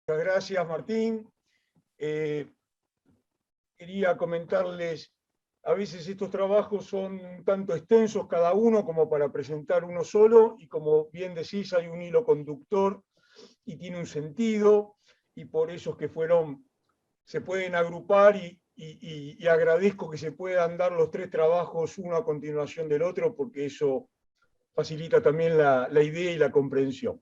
Muchas gracias, Martín. Quería comentarles, a veces estos trabajos son un tanto extensos cada uno como para presentar uno solo, y como bien decís, hay un hilo conductor y tiene un sentido, y por eso es que se pueden agrupar y agradezco que se puedan dar los tres trabajos uno a continuación del otro, porque eso facilita también la idea y la comprensión.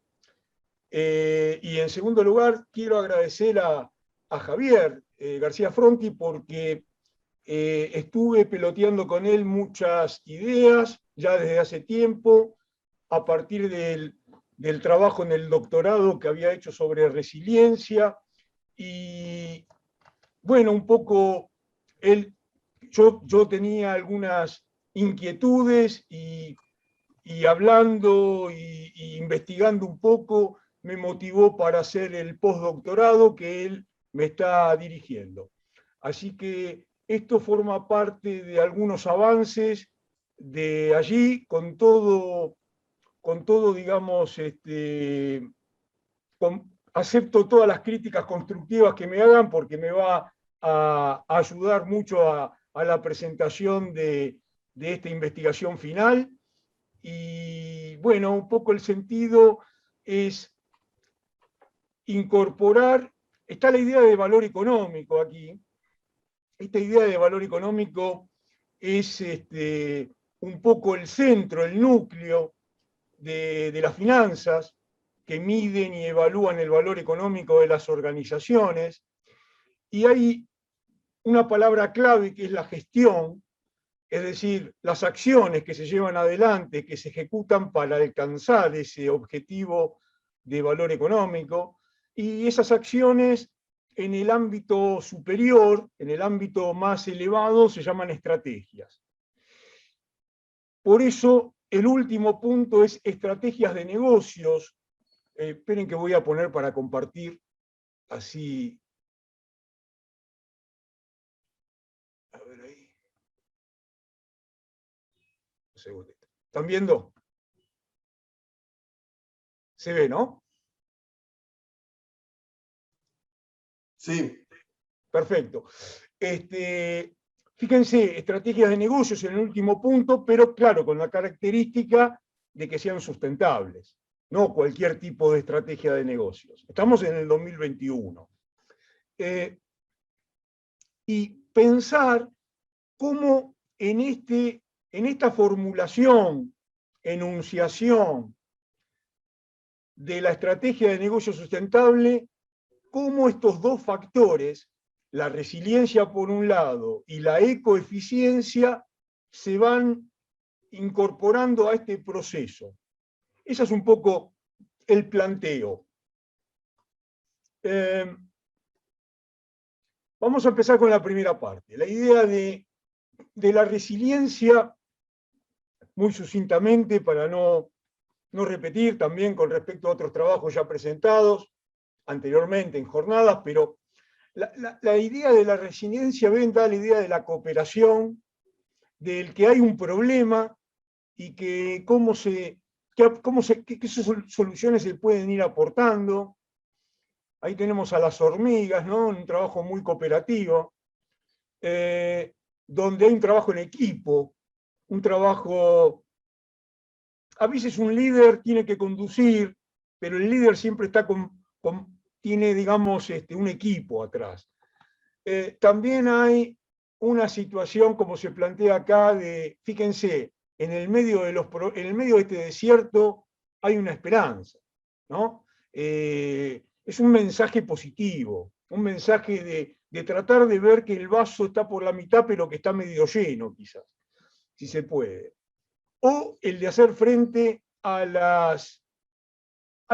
Y en segundo lugar, quiero agradecer a Javier García Fronti, porque estuve peloteando con él muchas ideas ya desde hace tiempo, a partir del trabajo en el doctorado que había hecho sobre resiliencia. Y bueno, un poco yo tenía algunas inquietudes y hablando y investigando un poco, me motivó para hacer el postdoctorado que él me está dirigiendo. Así que esto forma parte de algunos avances de allí, con todo digamos, acepto todas las críticas constructivas que me hagan, porque me va a ayudar mucho a la presentación de esta investigación final. Y bueno, un poco el sentido es incorporar, está la idea de valor económico aquí. Esta idea de valor económico es un poco el centro, el núcleo de las finanzas, que miden y evalúan el valor económico de las organizaciones. Y hay una palabra clave que es la gestión, es decir, las acciones que se llevan adelante, que se ejecutan para alcanzar ese objetivo de valor económico, y esas acciones en el ámbito superior, en el ámbito más elevado, se llaman estrategias. Por eso, el último punto es estrategias de negocios. Esperen que voy a poner para compartir, así. A ver ahí. Un segundito. ¿Están viendo? ¿Se ve, no? Sí. Perfecto. Fíjense, estrategias de negocios en el último punto, pero claro, con la característica de que sean sustentables, no cualquier tipo de estrategia de negocios. Estamos en el 2021. Y pensar cómo en esta formulación, enunciación de la estrategia de negocio sustentable, cómo estos dos factores, la resiliencia por un lado y la ecoeficiencia, se van incorporando a este proceso. Ese es un poco el planteo. Vamos a empezar con la primera parte, la idea de la resiliencia, muy sucintamente, para no repetir, también con respecto a otros trabajos ya presentados anteriormente en jornadas, pero la idea de la resiliencia da la idea de la cooperación, del que hay un problema y que qué soluciones se pueden ir aportando. Ahí tenemos a las hormigas, ¿no? Un trabajo muy cooperativo, donde hay un trabajo en equipo, un trabajo. A veces un líder tiene que conducir, pero el líder siempre tiene, digamos, un equipo atrás. También hay una situación, como se plantea acá, fíjense, en el medio de este desierto hay una esperanza, ¿no? Es un mensaje positivo, un mensaje de tratar de ver que el vaso está por la mitad, pero que está medio lleno, quizás, si se puede. O el de hacer frente a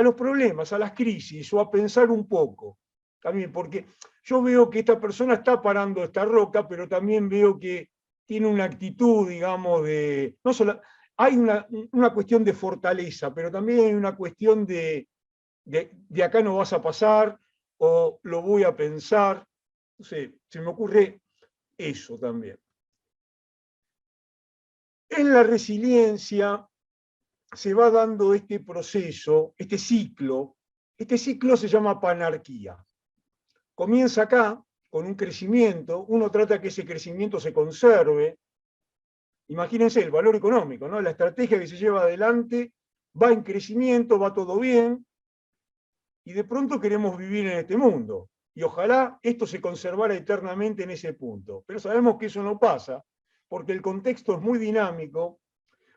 los problemas, a las crisis, o a pensar un poco. También, porque yo veo que esta persona está parando esta roca, pero también veo que tiene una actitud, digamos, no solo, hay una cuestión de fortaleza, pero también hay una cuestión de acá no vas a pasar, o lo voy a pensar. No sé, se me ocurre eso también. En la resiliencia se va dando este proceso, este ciclo, Este ciclo se llama panarquía. Comienza acá, con un crecimiento, uno trata que ese crecimiento se conserve. Imagínense el valor económico, ¿no? La estrategia que se lleva adelante va en crecimiento, va todo bien, y de pronto queremos vivir en este mundo. Y ojalá esto se conservara eternamente en ese punto. Pero sabemos que eso no pasa, porque el contexto es muy dinámico,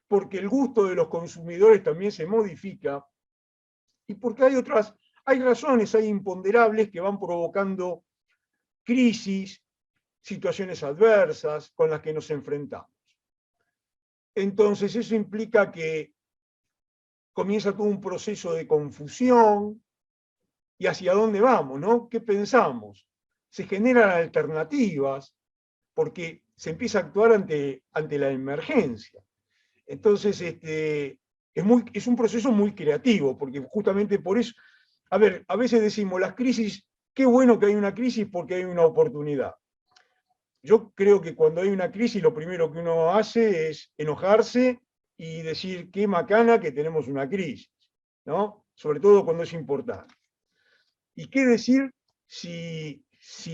porque el gusto de los consumidores también se modifica, y porque hay razones, hay imponderables que van provocando crisis, situaciones adversas con las que nos enfrentamos. Entonces eso implica que comienza todo un proceso de confusión, y hacia dónde vamos, ¿no? ¿Qué pensamos? Se generan alternativas, porque se empieza a actuar ante la emergencia. Entonces, es un proceso muy creativo, porque justamente por eso, a ver, a veces decimos, las crisis, qué bueno que hay una crisis porque hay una oportunidad. Yo creo que cuando hay una crisis, lo primero que uno hace es enojarse y decir, qué macana que tenemos una crisis, ¿no? Sobre todo cuando es importante. ¿Y qué decir si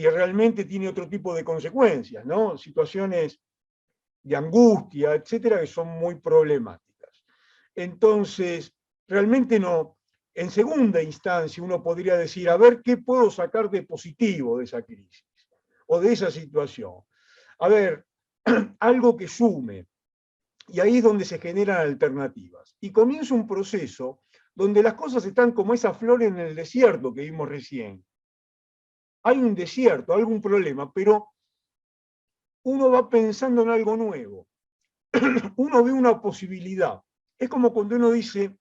realmente tiene otro tipo de consecuencias, ¿no? Situaciones de angustia, etcétera, que son muy problemáticas. Entonces, realmente no, en segunda instancia uno podría decir, a ver, ¿qué puedo sacar de positivo de esa crisis o de esa situación? A ver, algo que sume, y ahí es donde se generan alternativas. Y comienza un proceso donde las cosas están como esa flor en el desierto que vimos recién. Hay un desierto, algún problema, pero uno va pensando en algo nuevo. Uno ve una posibilidad. Es como cuando uno dice,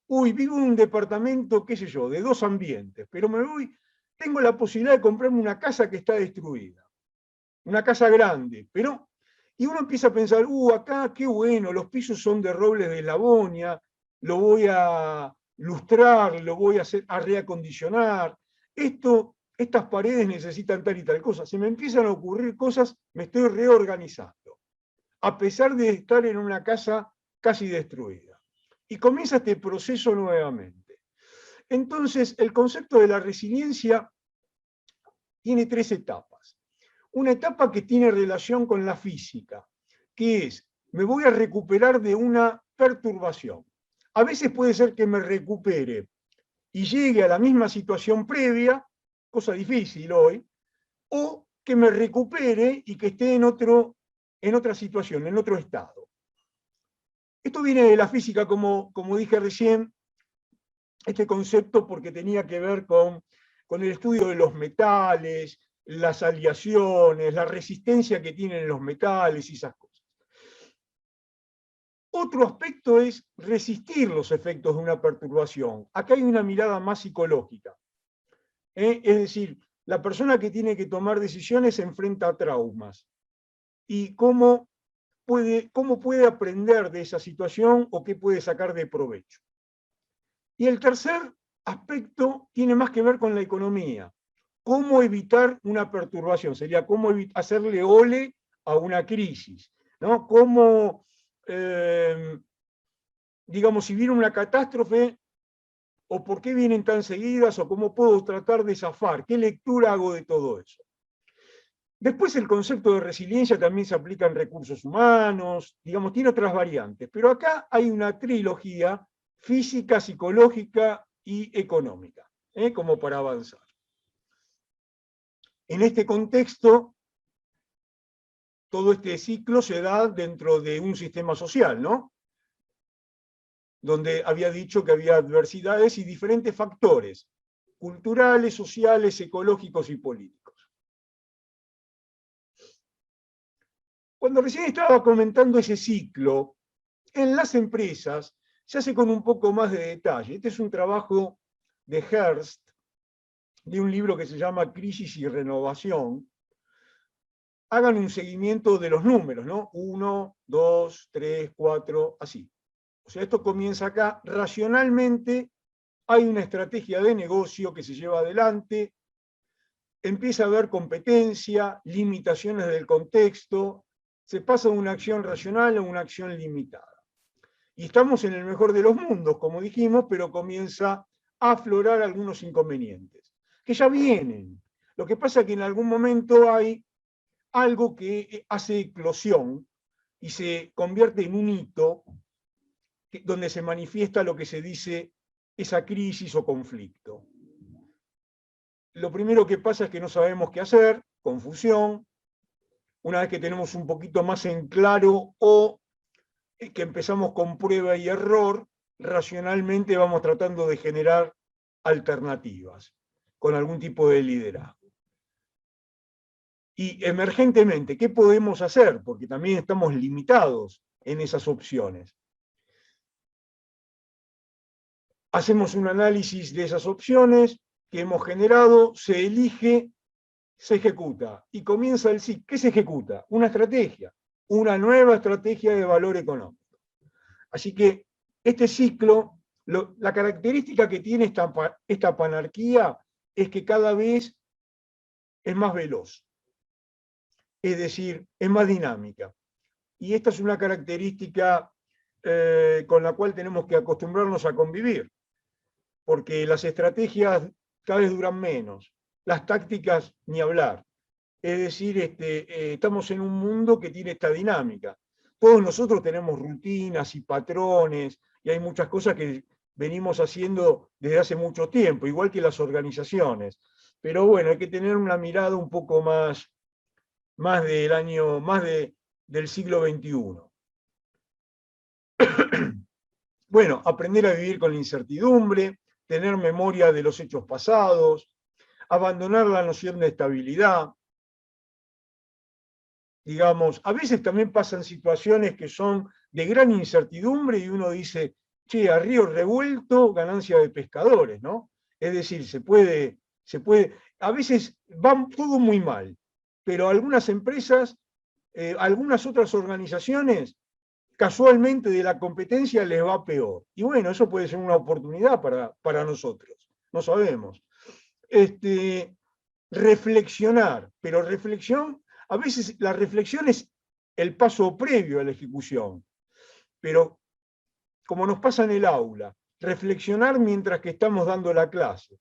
uy, vivo en un departamento, qué sé yo, de 2 ambientes, pero tengo la posibilidad de comprarme una casa que está destruida. Una casa grande, pero... Y uno empieza a pensar, acá qué bueno, los pisos son de robles de Labonia, lo voy a lustrar, lo voy a reacondicionar. Estas paredes necesitan tal y tal cosa. Se me empiezan a ocurrir cosas, me estoy reorganizando, a pesar de estar en una casa casi destruida. Y comienza este proceso nuevamente. Entonces, el concepto de la resiliencia tiene 3 etapas. Una etapa que tiene relación con la física, que es, me voy a recuperar de una perturbación. A veces puede ser que me recupere y llegue a la misma situación previa, cosa difícil hoy, o que me recupere y que esté en otra situación, en otro estado. Esto viene de la física, como dije recién, este concepto porque tenía que ver con el estudio de los metales, las aleaciones, la resistencia que tienen los metales y esas cosas. Otro aspecto es resistir los efectos de una perturbación. Acá hay una mirada más psicológica. Es decir, la persona que tiene que tomar decisiones se enfrenta a traumas. Y cómo puede aprender de esa situación o qué puede sacar de provecho. Y el tercer aspecto tiene más que ver con la economía. ¿Cómo evitar una perturbación? Sería cómo hacerle ole a una crisis, ¿no? Cómo, digamos, si viene una catástrofe, o por qué vienen tan seguidas, o cómo puedo tratar de zafar, qué lectura hago de todo eso. Después el concepto de resiliencia también se aplica en recursos humanos, digamos, tiene otras variantes, pero acá hay una trilogía física, psicológica y económica, como para avanzar. En este contexto, todo este ciclo se da dentro de un sistema social, ¿no? Donde había dicho que había adversidades y diferentes factores, culturales, sociales, ecológicos y políticos. Cuando recién estaba comentando ese ciclo, en las empresas se hace con un poco más de detalle. Este es un trabajo de Hearst, de un libro que se llama Crisis y Renovación. Hagan un seguimiento de los números, ¿no? 1, 2, 3, 4, así. O sea, esto comienza acá. Racionalmente hay una estrategia de negocio que se lleva adelante, empieza a haber competencia, limitaciones del contexto, se pasa de una acción racional a una acción limitada. Y estamos en el mejor de los mundos, como dijimos, pero comienza a aflorar algunos inconvenientes, que ya vienen. Lo que pasa es que en algún momento hay algo que hace eclosión y se convierte en un hito donde se manifiesta lo que se dice esa crisis o conflicto. Lo primero que pasa es que no sabemos qué hacer, confusión. Una vez que tenemos un poquito más en claro o que empezamos con prueba y error, racionalmente vamos tratando de generar alternativas con algún tipo de liderazgo. Y emergentemente, ¿qué podemos hacer? Porque también estamos limitados en esas opciones. Hacemos un análisis de esas opciones que hemos generado, se elige, se ejecuta. Y comienza el ciclo. ¿Qué se ejecuta? Una estrategia, una nueva estrategia de valor económico. Así que este ciclo, la característica que tiene esta panarquía es que cada vez es más veloz. Es decir, es más dinámica. Y esta es una característica con la cual tenemos que acostumbrarnos a convivir, porque las estrategias cada vez duran menos, las tácticas ni hablar. Es decir, estamos en un mundo que tiene esta dinámica. Todos nosotros tenemos rutinas y patrones, y hay muchas cosas que venimos haciendo desde hace mucho tiempo, igual que las organizaciones. Pero bueno, hay que tener una mirada un poco más del siglo XXI. Bueno, aprender a vivir con la incertidumbre, tener memoria de los hechos pasados, abandonar la noción de estabilidad. Digamos, a veces también pasan situaciones que son de gran incertidumbre y uno dice, che, a río revuelto, ganancia de pescadores, ¿no? Es decir, a veces va todo muy mal, pero algunas empresas, algunas otras organizaciones, casualmente de la competencia les va peor. Y bueno, eso puede ser una oportunidad para nosotros, no sabemos. Reflexionar, pero a veces la reflexión es el paso previo a la ejecución, pero como nos pasa en el aula, reflexionar mientras que estamos dando la clase.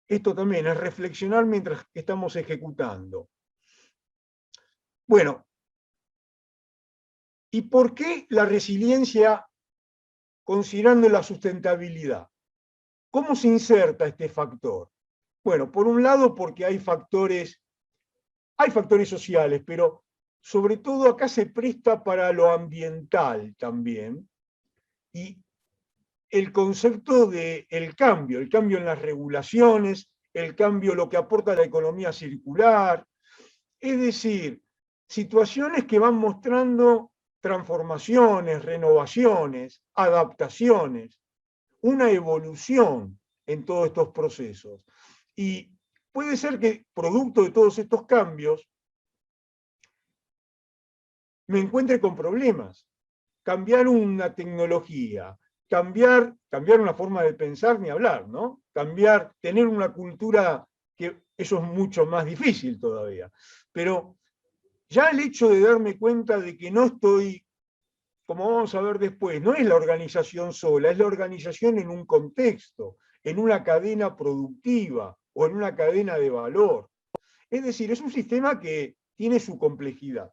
Esto también es reflexionar mientras que estamos ejecutando. Bueno, ¿y por qué la resiliencia considerando la sustentabilidad? ¿Cómo se inserta este factor? Bueno, por un lado porque hay factores sociales, pero sobre todo acá se presta para lo ambiental también, y el concepto del cambio, el cambio en las regulaciones, el cambio, lo que aporta la economía circular, es decir, situaciones que van mostrando transformaciones, renovaciones, adaptaciones, una evolución en todos estos procesos. Y puede ser que, producto de todos estos cambios, me encuentre con problemas. Cambiar una tecnología, cambiar una forma de pensar ni hablar, ¿no? Tener una cultura, que eso es mucho más difícil todavía. Pero ya el hecho de darme cuenta de que no estoy, como vamos a ver después, no es la organización sola, es la organización en un contexto, en una cadena productiva o en una cadena de valor. Es decir, es un sistema que tiene su complejidad.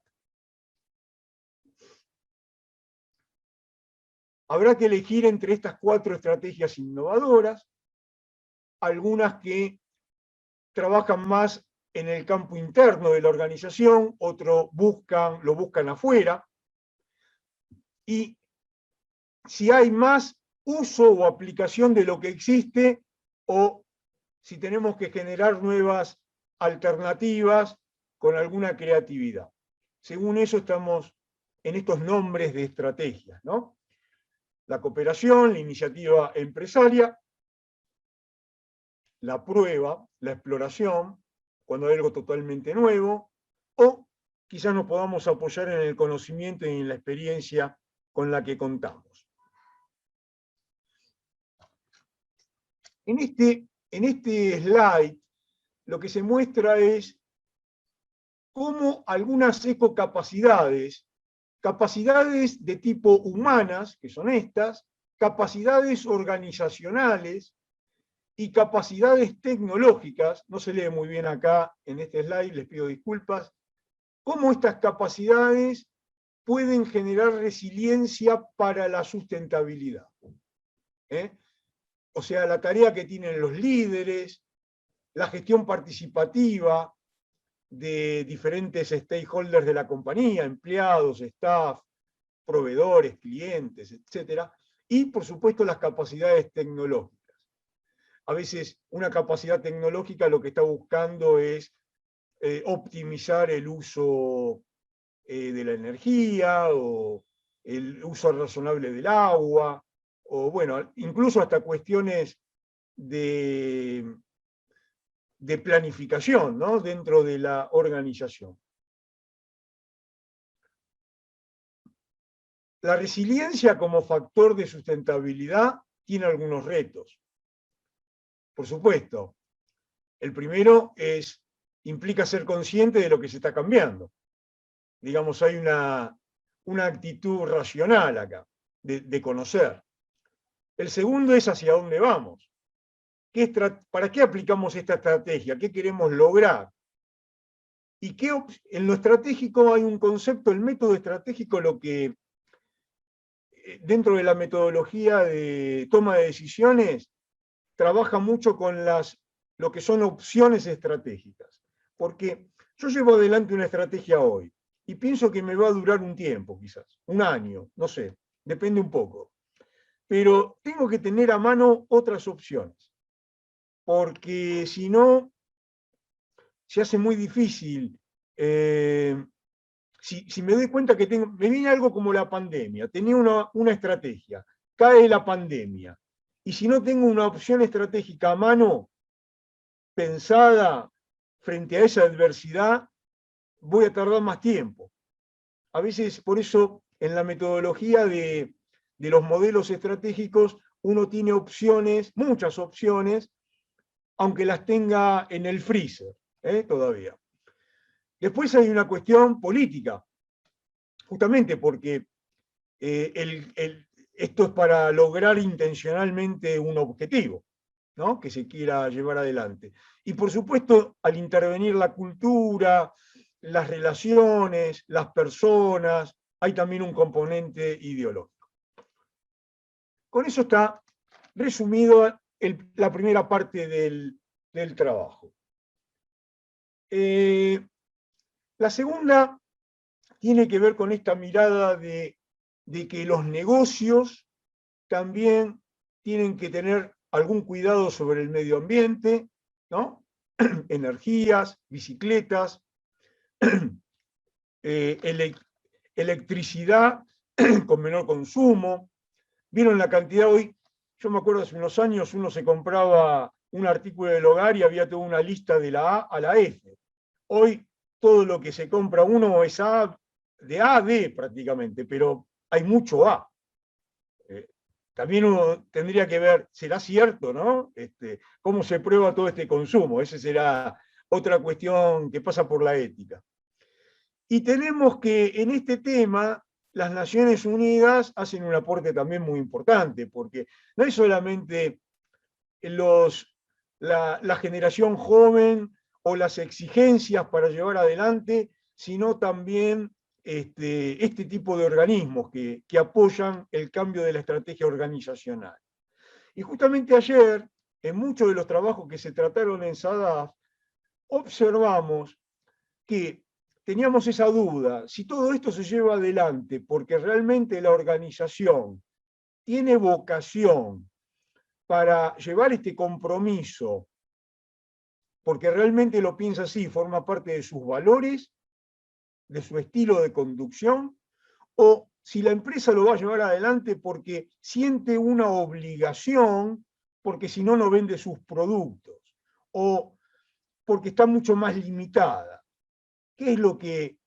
Habrá que elegir entre estas 4 estrategias innovadoras, algunas que trabajan más en el campo interno de la organización, otros lo buscan afuera, y si hay más uso o aplicación de lo que existe, o si tenemos que generar nuevas alternativas con alguna creatividad. Según eso estamos en estos nombres de estrategias, ¿no? La cooperación, la iniciativa empresaria, la prueba, la exploración, cuando hay algo totalmente nuevo, o quizás nos podamos apoyar en el conocimiento y en la experiencia con la que contamos. En este slide lo que se muestra es cómo algunas ecocapacidades, capacidades de tipo humanas, que son estas, capacidades organizacionales, y capacidades tecnológicas, no se lee muy bien acá en este slide, les pido disculpas, cómo estas capacidades pueden generar resiliencia para la sustentabilidad. O sea, la tarea que tienen los líderes, la gestión participativa de diferentes stakeholders de la compañía, empleados, staff, proveedores, clientes, etc. Y, por supuesto, las capacidades tecnológicas. A veces una capacidad tecnológica lo que está buscando es optimizar el uso de la energía o el uso razonable del agua, o bueno, incluso hasta cuestiones de planificación, ¿no?, dentro de la organización. La resiliencia como factor de sustentabilidad tiene algunos retos. Por supuesto, el primero implica ser consciente de lo que se está cambiando. Digamos, hay una actitud racional acá, de conocer. El segundo es hacia dónde vamos. ¿Para qué aplicamos esta estrategia? ¿Qué queremos lograr? Y en lo estratégico hay un concepto, el método estratégico, lo que dentro de la metodología de toma de decisiones trabaja mucho con lo que son opciones estratégicas. Porque yo llevo adelante una estrategia hoy y pienso que me va a durar un tiempo, quizás, un año, no sé, depende un poco. Pero tengo que tener a mano otras opciones, porque si no, se hace muy difícil. Si me doy cuenta que me viene algo como la pandemia, tenía una estrategia, cae la pandemia, y si no tengo una opción estratégica a mano, pensada frente a esa adversidad, voy a tardar más tiempo. A veces, por eso, en la metodología de los modelos estratégicos, uno tiene opciones, muchas opciones, aunque las tenga en el freezer, todavía. Después hay una cuestión política, justamente porque esto es para lograr intencionalmente un objetivo, ¿no?, que se quiera llevar adelante. Y por supuesto, al intervenir la cultura, las relaciones, las personas, hay también un componente ideológico. Con eso está resumido la primera parte del trabajo. La segunda tiene que ver con esta mirada de que los negocios también tienen que tener algún cuidado sobre el medio ambiente, ¿no? Energías, bicicletas, electricidad con menor consumo. ¿Vieron la cantidad hoy? Yo me acuerdo hace unos años uno se compraba un artículo del hogar y había toda una lista de la A a la F. Hoy todo lo que se compra uno es de A a D prácticamente, pero hay mucho A. También uno tendría que ver, ¿será cierto, no? ¿Cómo se prueba todo este consumo? Esa será otra cuestión que pasa por la ética. Y tenemos que en este tema las Naciones Unidas hacen un aporte también muy importante, porque no es solamente la generación joven o las exigencias para llevar adelante, sino también este tipo de organismos que apoyan el cambio de la estrategia organizacional. Y justamente ayer, en muchos de los trabajos que se trataron en SADAF, observamos que teníamos esa duda, si todo esto se lleva adelante porque realmente la organización tiene vocación para llevar este compromiso, porque realmente lo piensa así, forma parte de sus valores, de su estilo de conducción, o si la empresa lo va a llevar adelante porque siente una obligación, porque si no, no vende sus productos, o porque está mucho más limitada. ¿Qué es lo que...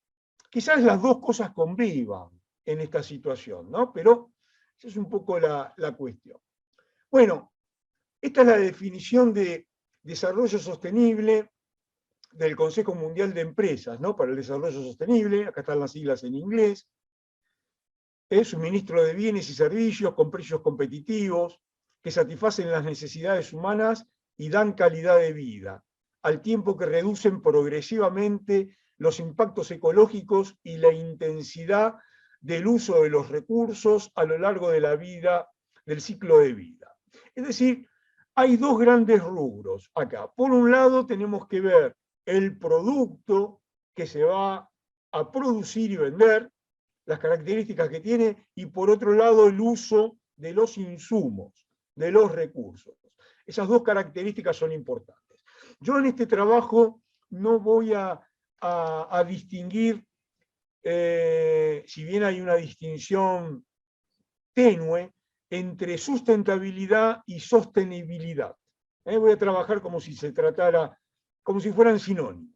Quizás las dos cosas convivan en esta situación, ¿no? Pero esa es un poco la cuestión. Bueno, esta es la definición de desarrollo sostenible del Consejo Mundial de Empresas, ¿no?, para el desarrollo sostenible. Acá están las siglas en inglés. Es suministro de bienes y servicios con precios competitivos que satisfacen las necesidades humanas y dan calidad de vida, al tiempo que reducen progresivamente los impactos ecológicos y la intensidad del uso de los recursos a lo largo de la vida, del ciclo de vida. Es decir, hay dos grandes rubros acá. Por un lado, tenemos que ver el producto que se va a producir y vender, las características que tiene, y por otro lado, el uso de los insumos, de los recursos. Esas dos características son importantes. Yo en este trabajo no voy a distinguir, si bien hay una distinción tenue, entre sustentabilidad y sostenibilidad. Voy a trabajar como si se tratara, como si fueran sinónimos.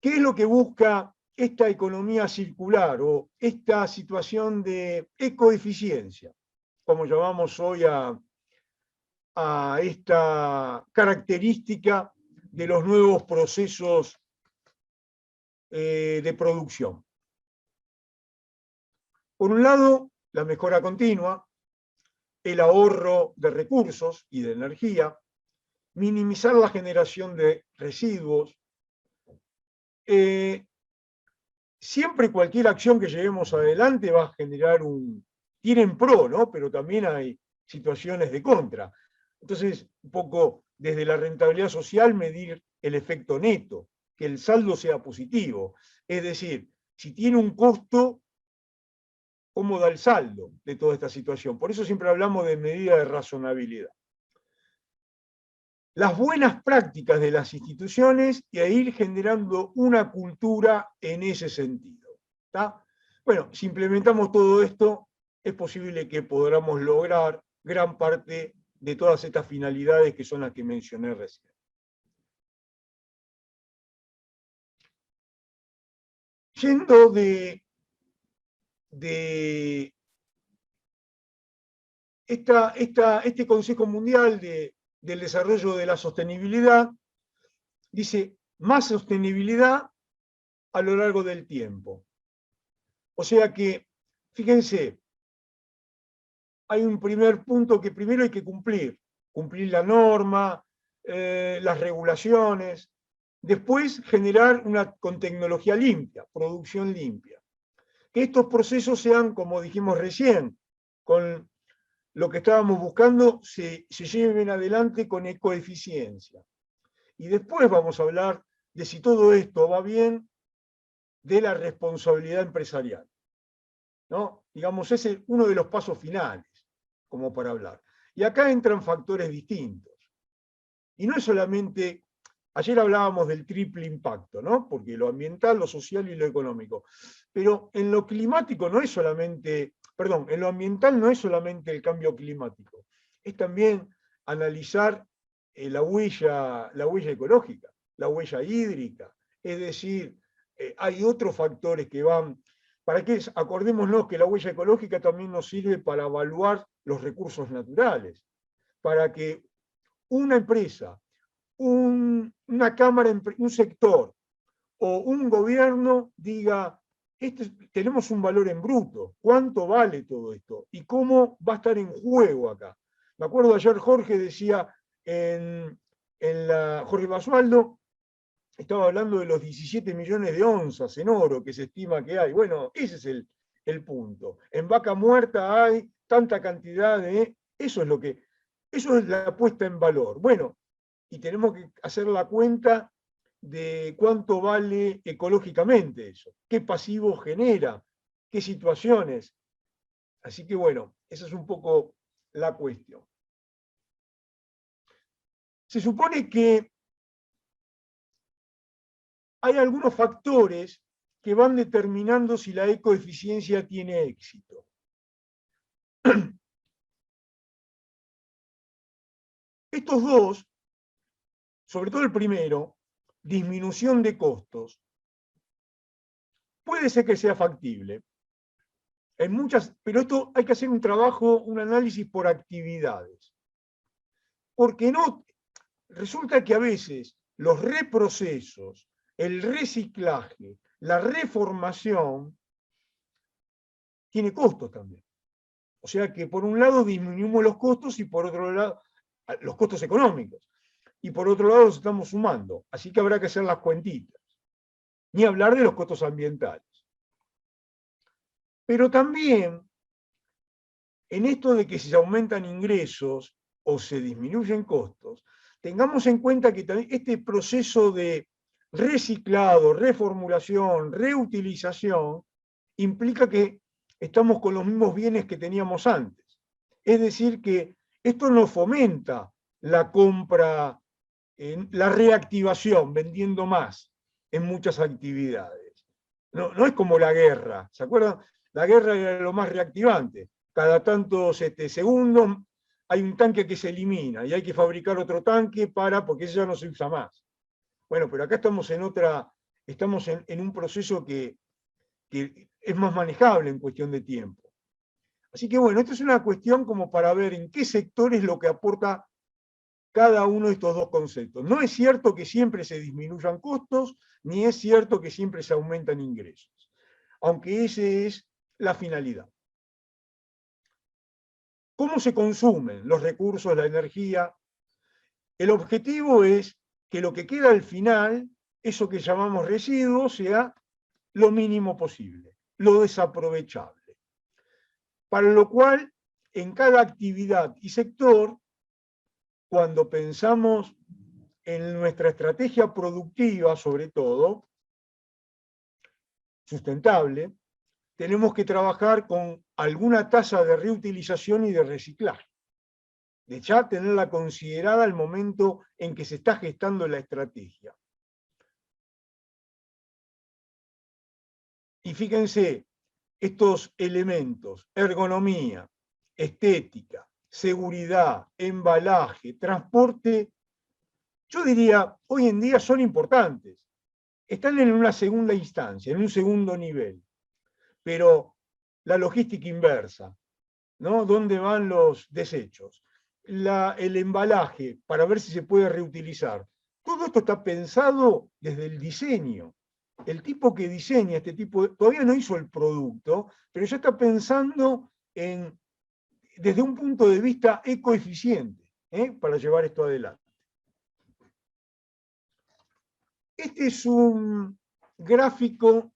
¿Qué es lo que busca esta economía circular o esta situación de ecoeficiencia, como llamamos hoy a esta característica de los nuevos procesos de producción? Por un lado, la mejora continua, el ahorro de recursos y de energía, minimizar la generación de residuos. Siempre cualquier acción que llevemos adelante va a generar tiene en pro, ¿no? Pero también hay situaciones de contra. Entonces, un poco desde la rentabilidad social, medir el efecto neto, que el saldo sea positivo. Es decir, si tiene un costo, ¿cómo da el saldo de toda esta situación? Por eso siempre hablamos de medida de razonabilidad. Las buenas prácticas de las instituciones y a ir generando una cultura en ese sentido. ¿Está? Bueno, si implementamos todo esto, es posible que podamos lograr gran parte de todas estas finalidades que son las que mencioné recién. Yendo de este Consejo Mundial del Desarrollo de la Sostenibilidad, dice más sostenibilidad a lo largo del tiempo. O sea que, fíjense, hay un primer punto que primero hay que cumplir la norma, las regulaciones, después generar con tecnología limpia, producción limpia. Que estos procesos sean, como dijimos recién, con lo que estábamos buscando, se lleven adelante con ecoeficiencia. Y después vamos a hablar de si todo esto va bien, de la responsabilidad empresarial, ¿no? Digamos, ese es uno de los pasos finales, como para hablar. Y acá entran factores distintos. Y no es solamente, ayer hablábamos del triple impacto, ¿no? Porque lo ambiental, lo social y lo económico. Pero en lo climático no es solamente, perdón, en lo ambiental no es solamente el cambio climático, es también analizar la huella ecológica, la huella hídrica. Es decir, hay otros factores que van. ¿Para qué? Acordémonos que la huella ecológica también nos sirve para evaluar los recursos naturales, para que una empresa, una cámara, un sector o un gobierno diga, tenemos un valor en bruto, ¿cuánto vale todo esto? ¿Y cómo va a estar en juego acá? Me acuerdo ayer Jorge decía, Jorge Basualdo, estaba hablando de los 17 millones de onzas en oro que se estima que hay. Bueno, ese es el punto. En vaca muerta hay tanta cantidad de... Eso es la puesta en valor. Bueno, y tenemos que hacer la cuenta de cuánto vale ecológicamente eso, qué pasivo genera, qué situaciones. Así que bueno, esa es un poco la cuestión. Se supone que hay algunos factores que van determinando si la ecoeficiencia tiene éxito. Estos dos, sobre todo el primero, disminución de costos, puede ser que sea factible. Pero esto hay que hacer un trabajo, un análisis por actividades. Porque no, resulta que a veces los reprocesos, el reciclaje, la reformación, tiene costos también. O sea que por un lado disminuimos los costos y por otro lado, los costos económicos, y por otro lado los estamos sumando. Así que habrá que hacer las cuentitas. Ni hablar de los costos ambientales. Pero también, en esto de que si se aumentan ingresos o se disminuyen costos, tengamos en cuenta que también este proceso de reciclado, reformulación, reutilización, implica que estamos con los mismos bienes que teníamos antes. Es decir, que esto nos fomenta la compra, la reactivación, vendiendo más en muchas actividades. No es como la guerra, ¿se acuerdan? La guerra era lo más reactivante. Cada tantos segundos hay un tanque que se elimina y hay que fabricar otro tanque porque ese ya no se usa más. Bueno, pero acá estamos en un proceso que es más manejable en cuestión de tiempo. Así que bueno, esto es una cuestión como para ver en qué sector es lo que aporta cada uno de estos dos conceptos. No es cierto que siempre se disminuyan costos, ni es cierto que siempre se aumentan ingresos, aunque esa es la finalidad. ¿Cómo se consumen los recursos, la energía? El objetivo es que lo que queda al final, eso que llamamos residuos, sea lo mínimo posible, lo desaprovechable. Para lo cual, en cada actividad y sector, cuando pensamos en nuestra estrategia productiva, sobre todo, sustentable, tenemos que trabajar con alguna tasa de reutilización y de reciclaje. De ya tenerla considerada al momento en que se está gestando la estrategia. Y fíjense, estos elementos, ergonomía, estética, seguridad, embalaje, transporte, yo diría, hoy en día son importantes. Están en una segunda instancia, en un segundo nivel. Pero la logística inversa, ¿no? ¿Dónde van los desechos? El embalaje, para ver si se puede reutilizar. Todo esto está pensado desde el diseño. El tipo que diseña este tipo, todavía no hizo el producto, pero ya está pensando desde un punto de vista ecoeficiente, para llevar esto adelante. Este es un gráfico,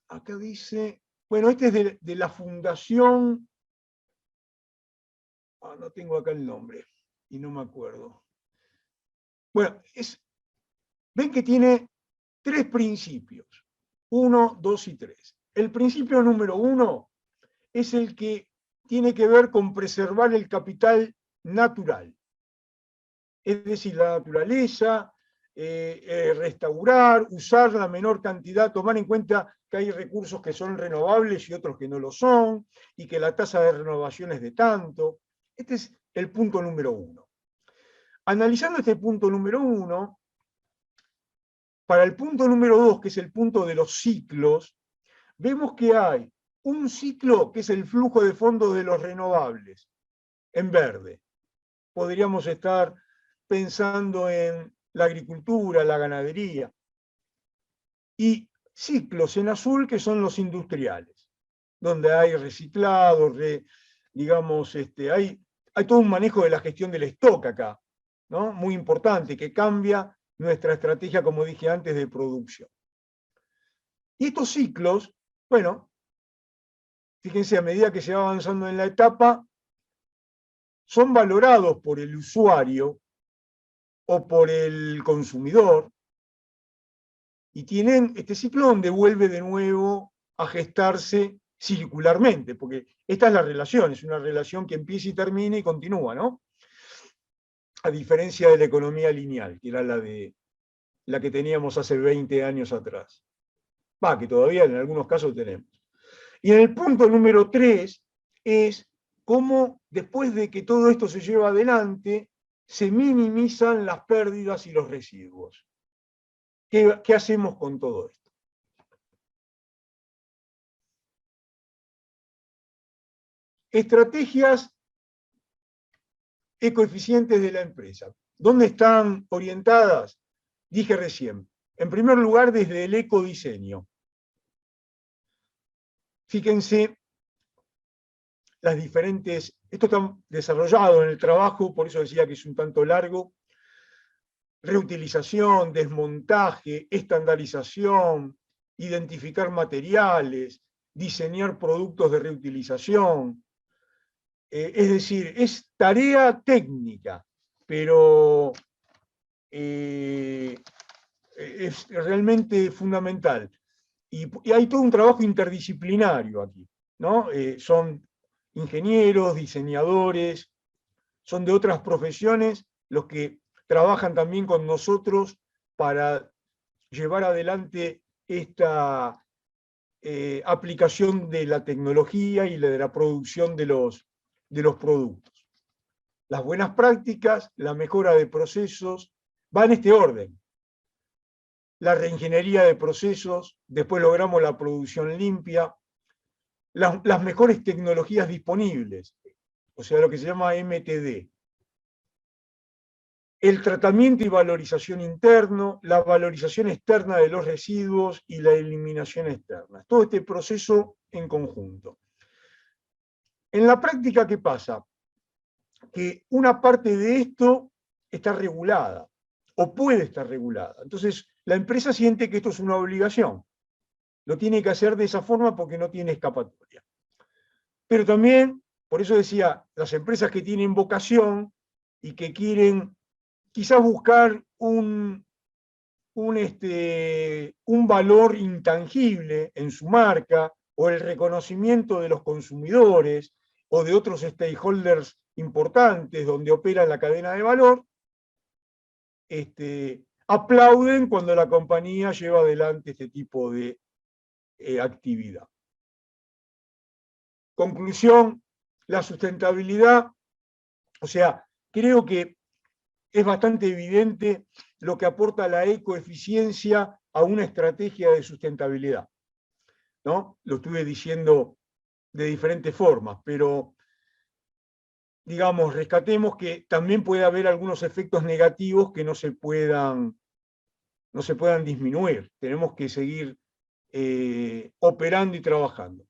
acá dice, bueno, este es de la Fundación, no tengo acá el nombre y no me acuerdo. Bueno, ven que tiene 3 principios, 1, 2 y 3. El principio número 1 es el que tiene que ver con preservar el capital natural, es decir, la naturaleza, restaurar, usar la menor cantidad, tomar en cuenta que hay recursos que son renovables y otros que no lo son, y que la tasa de renovación es de tanto. Este es el punto número 1. Analizando este punto número 1, para el punto número 2, que es el punto de los ciclos, vemos que hay un ciclo que es el flujo de fondos de los renovables, en verde. Podríamos estar pensando en la agricultura, la ganadería. Y ciclos en azul, que son los industriales, donde hay reciclado, digamos, hay todo un manejo de la gestión del stock acá, ¿no? Muy importante, que cambia nuestra estrategia, como dije antes, de producción. Y estos ciclos, bueno, fíjense, a medida que se va avanzando en la etapa, son valorados por el usuario o por el consumidor, y tienen este ciclo donde vuelve de nuevo a gestarse circularmente, porque esta es la relación, es una relación que empieza y termina y continúa, ¿no? A diferencia de la economía lineal, que era la que teníamos hace 20 años atrás. Que todavía en algunos casos tenemos. Y en el punto número 3 es cómo, después de que todo esto se lleva adelante, se minimizan las pérdidas y los residuos. ¿Qué hacemos con todo esto? Estrategias ecoeficientes de la empresa. ¿Dónde están orientadas? Dije recién. En primer lugar, desde el ecodiseño. Fíjense las diferentes, esto está desarrollado en el trabajo, por eso decía que es un tanto largo, reutilización, desmontaje, estandarización, identificar materiales, diseñar productos de reutilización. Es decir, es tarea técnica, pero es realmente fundamental. Y hay todo un trabajo interdisciplinario aquí, ¿no? Son ingenieros, diseñadores, son de otras profesiones los que trabajan también con nosotros para llevar adelante esta aplicación de la tecnología y de la producción de los productos. Las buenas prácticas, la mejora de procesos, va en este orden. La reingeniería de procesos, después logramos la producción limpia, las mejores tecnologías disponibles, o sea, lo que se llama MTD. El tratamiento y valorización interno, la valorización externa de los residuos y la eliminación externa. Todo este proceso en conjunto. En la práctica, ¿qué pasa? Que una parte de esto está regulada, o puede estar regulada. Entonces, la empresa siente que esto es una obligación. Lo tiene que hacer de esa forma porque no tiene escapatoria. Pero también, por eso decía, las empresas que tienen vocación y que quieren quizás buscar un valor intangible en su marca o el reconocimiento de los consumidores o de otros stakeholders importantes donde opera la cadena de valor, aplauden cuando la compañía lleva adelante este tipo de actividad. Conclusión, la sustentabilidad, o sea, creo que es bastante evidente lo que aporta la ecoeficiencia a una estrategia de sustentabilidad, ¿no? Lo estuve diciendo de diferentes formas, pero digamos, rescatemos que también puede haber algunos efectos negativos que no se puedan disminuir. Tenemos que seguir operando y trabajando.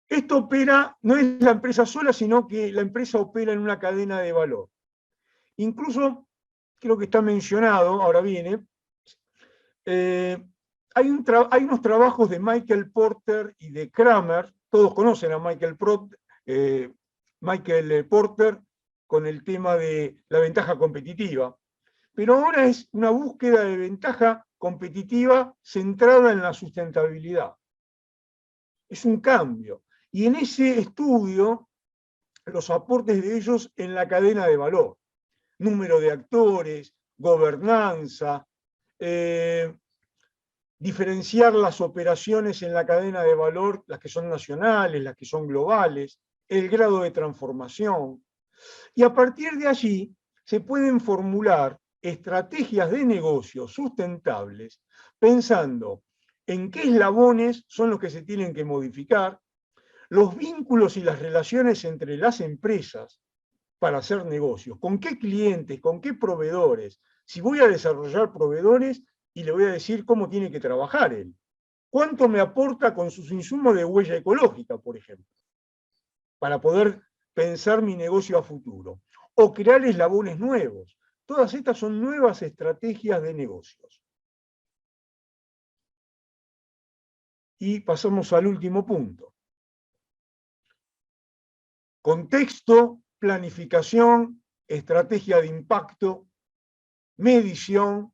Esto opera, no es la empresa sola, sino que la empresa opera en una cadena de valor. Incluso, creo que está mencionado, ahora viene, hay unos trabajos de Michael Porter y de Kramer, todos conocen a Michael Porter con el tema de la ventaja competitiva, pero ahora es una búsqueda de ventaja competitiva centrada en la sustentabilidad. Es un cambio. Y en ese estudio, los aportes de ellos en la cadena de valor, número de actores, gobernanza, diferenciar las operaciones en la cadena de valor, las que son nacionales, las que son globales, el grado de transformación. Y a partir de allí se pueden formular estrategias de negocio sustentables pensando en qué eslabones son los que se tienen que modificar, los vínculos y las relaciones entre las empresas para hacer negocios, con qué clientes, con qué proveedores. Si voy a desarrollar proveedores y le voy a decir cómo tiene que trabajar él. ¿Cuánto me aporta con sus insumos de huella ecológica, por ejemplo? Para poder pensar mi negocio a futuro. O crear eslabones nuevos. Todas estas son nuevas estrategias de negocios. Y pasamos al último punto. Contexto, planificación, estrategia de impacto, medición,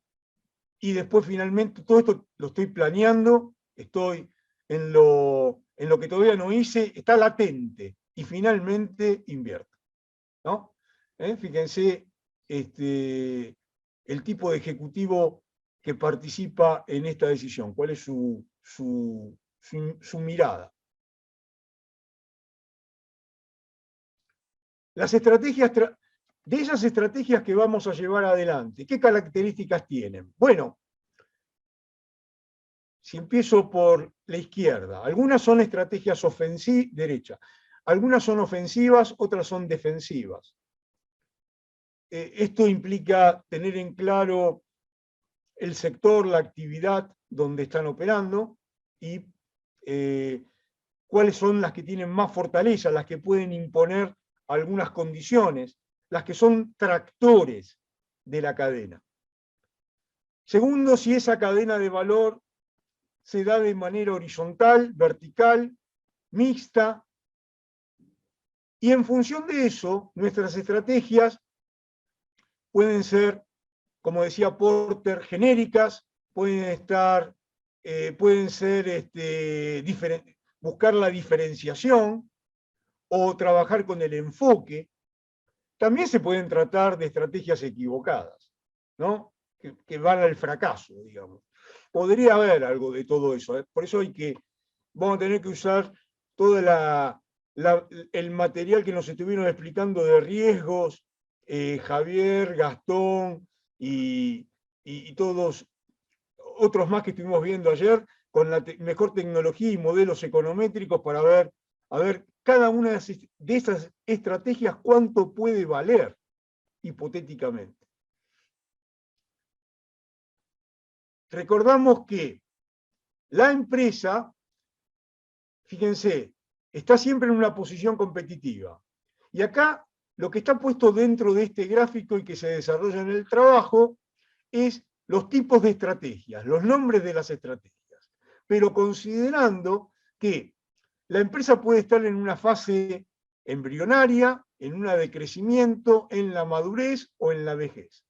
y después finalmente todo esto lo estoy planeando, estoy en lo que todavía no hice, está latente, y finalmente invierto, ¿no? Fíjense el tipo de ejecutivo que participa en esta decisión, cuál es su mirada. Las estrategias, de esas estrategias que vamos a llevar adelante, ¿qué características tienen? Bueno, si empiezo por la izquierda, algunas son estrategias derecha, algunas son ofensivas, otras son defensivas. Esto implica tener en claro el sector, la actividad donde están operando, y cuáles son las que tienen más fortaleza, las que pueden imponer algunas condiciones, las que son tractores de la cadena. Segundo, si esa cadena de valor se da de manera horizontal, vertical, mixta, y en función de eso, nuestras estrategias pueden ser, como decía Porter, genéricas, pueden ser buscar la diferenciación o trabajar con el enfoque. También se pueden tratar de estrategias equivocadas, ¿no? Que van al fracaso, digamos. Podría haber algo de todo eso, ¿eh? Por eso vamos a tener que usar todo el material que nos estuvieron explicando de riesgos, Javier, Gastón y todos otros más que estuvimos viendo ayer, con la mejor tecnología y modelos econométricos para ver, a ver, cada una de esas estrategias cuánto puede valer, hipotéticamente. Recordamos que la empresa, fíjense, está siempre en una posición competitiva. Y acá lo que está puesto dentro de este gráfico y que se desarrolla en el trabajo es los tipos de estrategias, los nombres de las estrategias. Pero considerando que la empresa puede estar en una fase embrionaria, en una de crecimiento, en la madurez o en la vejez.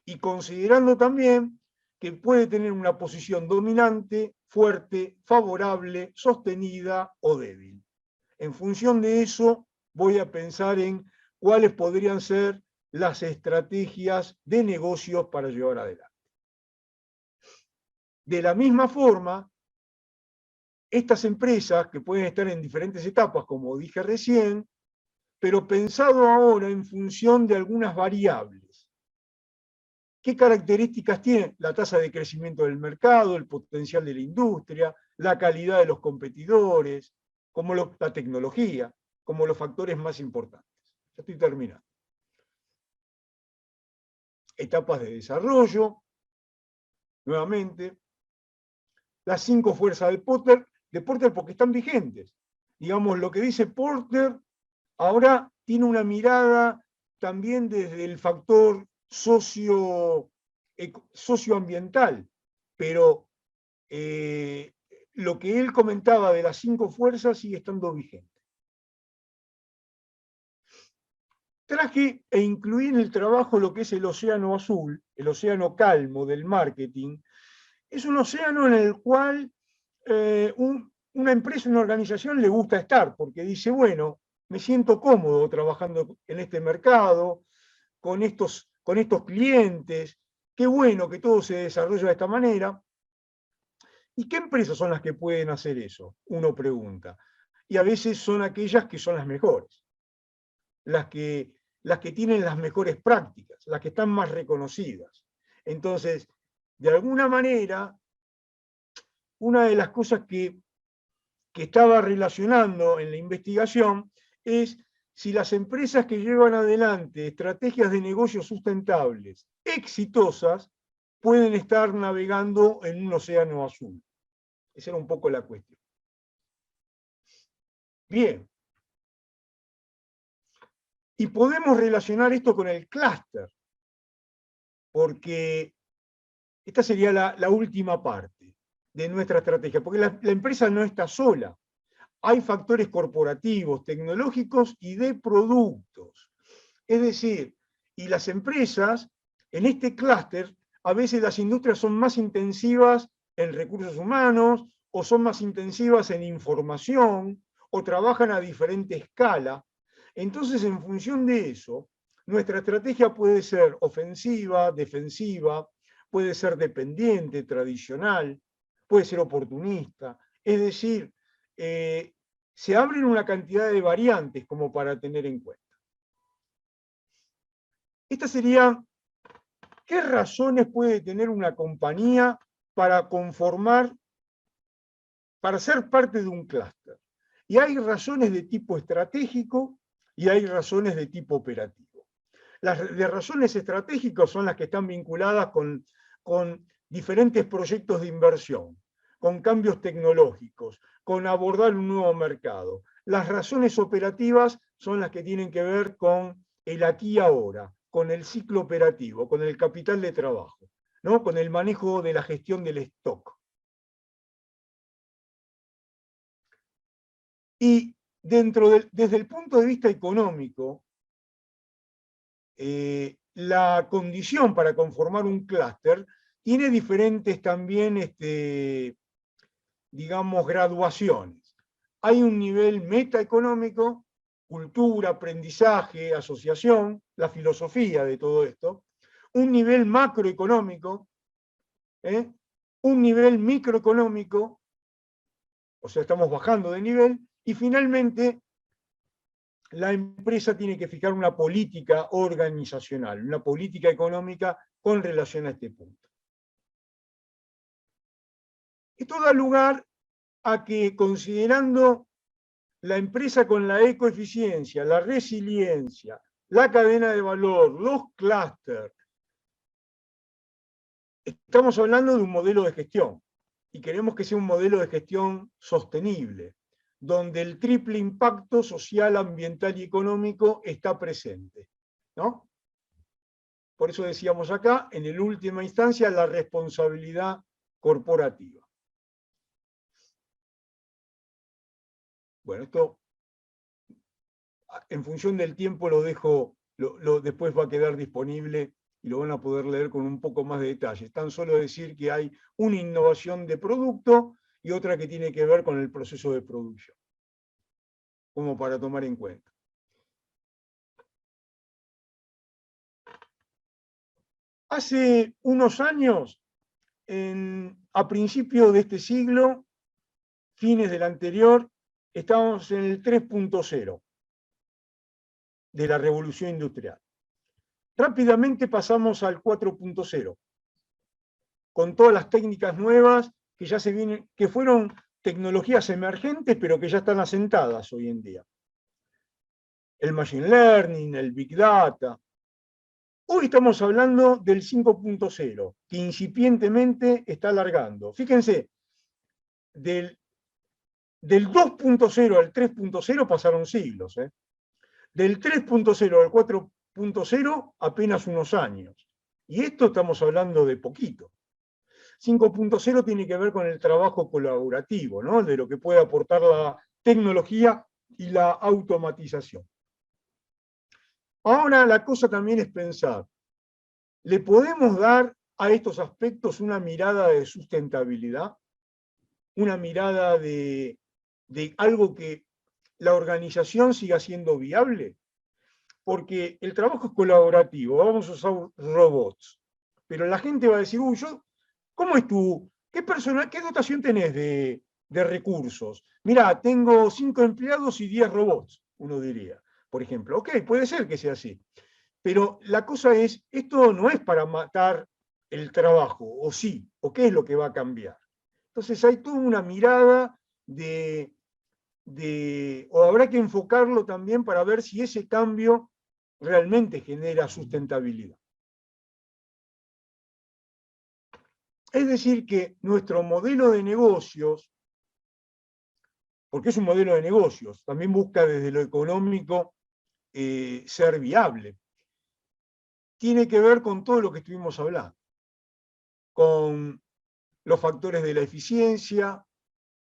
Y considerando también que puede tener una posición dominante, fuerte, favorable, sostenida o débil. En función de eso, voy a pensar en cuáles podrían ser las estrategias de negocios para llevar adelante. De la misma forma, estas empresas que pueden estar en diferentes etapas, como dije recién, pero pensado ahora en función de algunas variables. ¿Qué características tiene? La tasa de crecimiento del mercado, el potencial de la industria, la calidad de los competidores, la tecnología, como los factores más importantes. Ya estoy terminando. Etapas de desarrollo, nuevamente. Las 5 fuerzas de Porter porque están vigentes. Digamos, lo que dice Porter ahora tiene una mirada también desde el factor socioambiental, pero lo que él comentaba de las 5 fuerzas sigue estando vigente. Traje e incluí en el trabajo lo que es el océano azul, el océano calmo del marketing. Es un océano en el cual una empresa, una organización le gusta estar, porque dice, bueno, me siento cómodo trabajando en este mercado, con estos clientes, qué bueno que todo se desarrolla de esta manera. ¿Y qué empresas son las que pueden hacer eso? Uno pregunta. Y a veces son aquellas que son las mejores, las que tienen las mejores prácticas, las que están más reconocidas. Entonces, de alguna manera, una de las cosas que estaba relacionando en la investigación es si las empresas que llevan adelante estrategias de negocios sustentables exitosas pueden estar navegando en un océano azul. Esa era un poco la cuestión. Bien. Y podemos relacionar esto con el clúster, porque esta sería la última parte de nuestra estrategia, porque la empresa no está sola. Hay factores corporativos, tecnológicos y de productos. Es decir, y las empresas, en este clúster, a veces las industrias son más intensivas en recursos humanos, o son más intensivas en información, o trabajan a diferente escala. Entonces, en función de eso, nuestra estrategia puede ser ofensiva, defensiva, puede ser dependiente, tradicional, puede ser oportunista. Es decir, se abren una cantidad de variantes como para tener en cuenta. Esta sería, ¿qué razones puede tener una compañía para para ser parte de un clúster? Y hay razones de tipo estratégico y hay razones de tipo operativo. Las de razones estratégicas son las que están vinculadas con diferentes proyectos de inversión. con cambios tecnológicos, con abordar un nuevo mercado. Las razones operativas son las que tienen que ver con el aquí y ahora, con el ciclo operativo, con el capital de trabajo, ¿no? Con el manejo de la gestión del stock. Y desde el punto de vista económico, la condición para conformar un clúster tiene diferentes también, digamos, graduaciones. Hay un nivel metaeconómico, cultura, aprendizaje, asociación, la filosofía de todo esto, un nivel macroeconómico, un nivel microeconómico, o sea, estamos bajando de nivel, y finalmente la empresa tiene que fijar una política organizacional, una política económica con relación a este punto. Esto da lugar a que, considerando la empresa con la ecoeficiencia, la resiliencia, la cadena de valor, los clústeres, estamos hablando de un modelo de gestión y queremos que sea un modelo de gestión sostenible, donde el triple impacto social, ambiental y económico está presente, ¿no? Por eso decíamos acá, en última instancia, la responsabilidad corporativa. Bueno, esto en función del tiempo lo dejo, después va a quedar disponible y lo van a poder leer con un poco más de detalles. Tan solo decir que hay una innovación de producto y otra que tiene que ver con el proceso de producción, como para tomar en cuenta. Hace unos años, a principios de este siglo, fines del anterior, estábamos en el 3.0 de la revolución industrial. Rápidamente pasamos al 4.0, con todas las técnicas nuevas que ya se vienen, que fueron tecnologías emergentes, pero que ya están asentadas hoy en día. El machine learning, el big data. Hoy estamos hablando del 5.0, que incipientemente está alargando. Fíjense, del 2.0 al 3.0 pasaron siglos. Del 3.0 al 4.0 apenas unos años. Y esto estamos hablando de poquito. 5.0 tiene que ver con el trabajo colaborativo, ¿no? De lo que puede aportar la tecnología y la automatización. Ahora la cosa también es pensar, ¿le podemos dar a estos aspectos una mirada de sustentabilidad? Una mirada de algo que la organización siga siendo viable? Porque el trabajo es colaborativo, vamos a usar robots, pero la gente va a decir, uy, ¿cómo es qué dotación tenés de recursos? Mirá, tengo 5 empleados y 10 robots, uno diría, por ejemplo. Ok, puede ser que sea así, pero la cosa es, esto no es para matar el trabajo, o sí, o qué es lo que va a cambiar. Entonces hay toda una mirada o habrá que enfocarlo también para ver si ese cambio realmente genera sustentabilidad. Es decir, que nuestro modelo de negocios, porque es un modelo de negocios, también busca desde lo económico ser viable. Tiene que ver con todo lo que estuvimos hablando, con los factores de la eficiencia,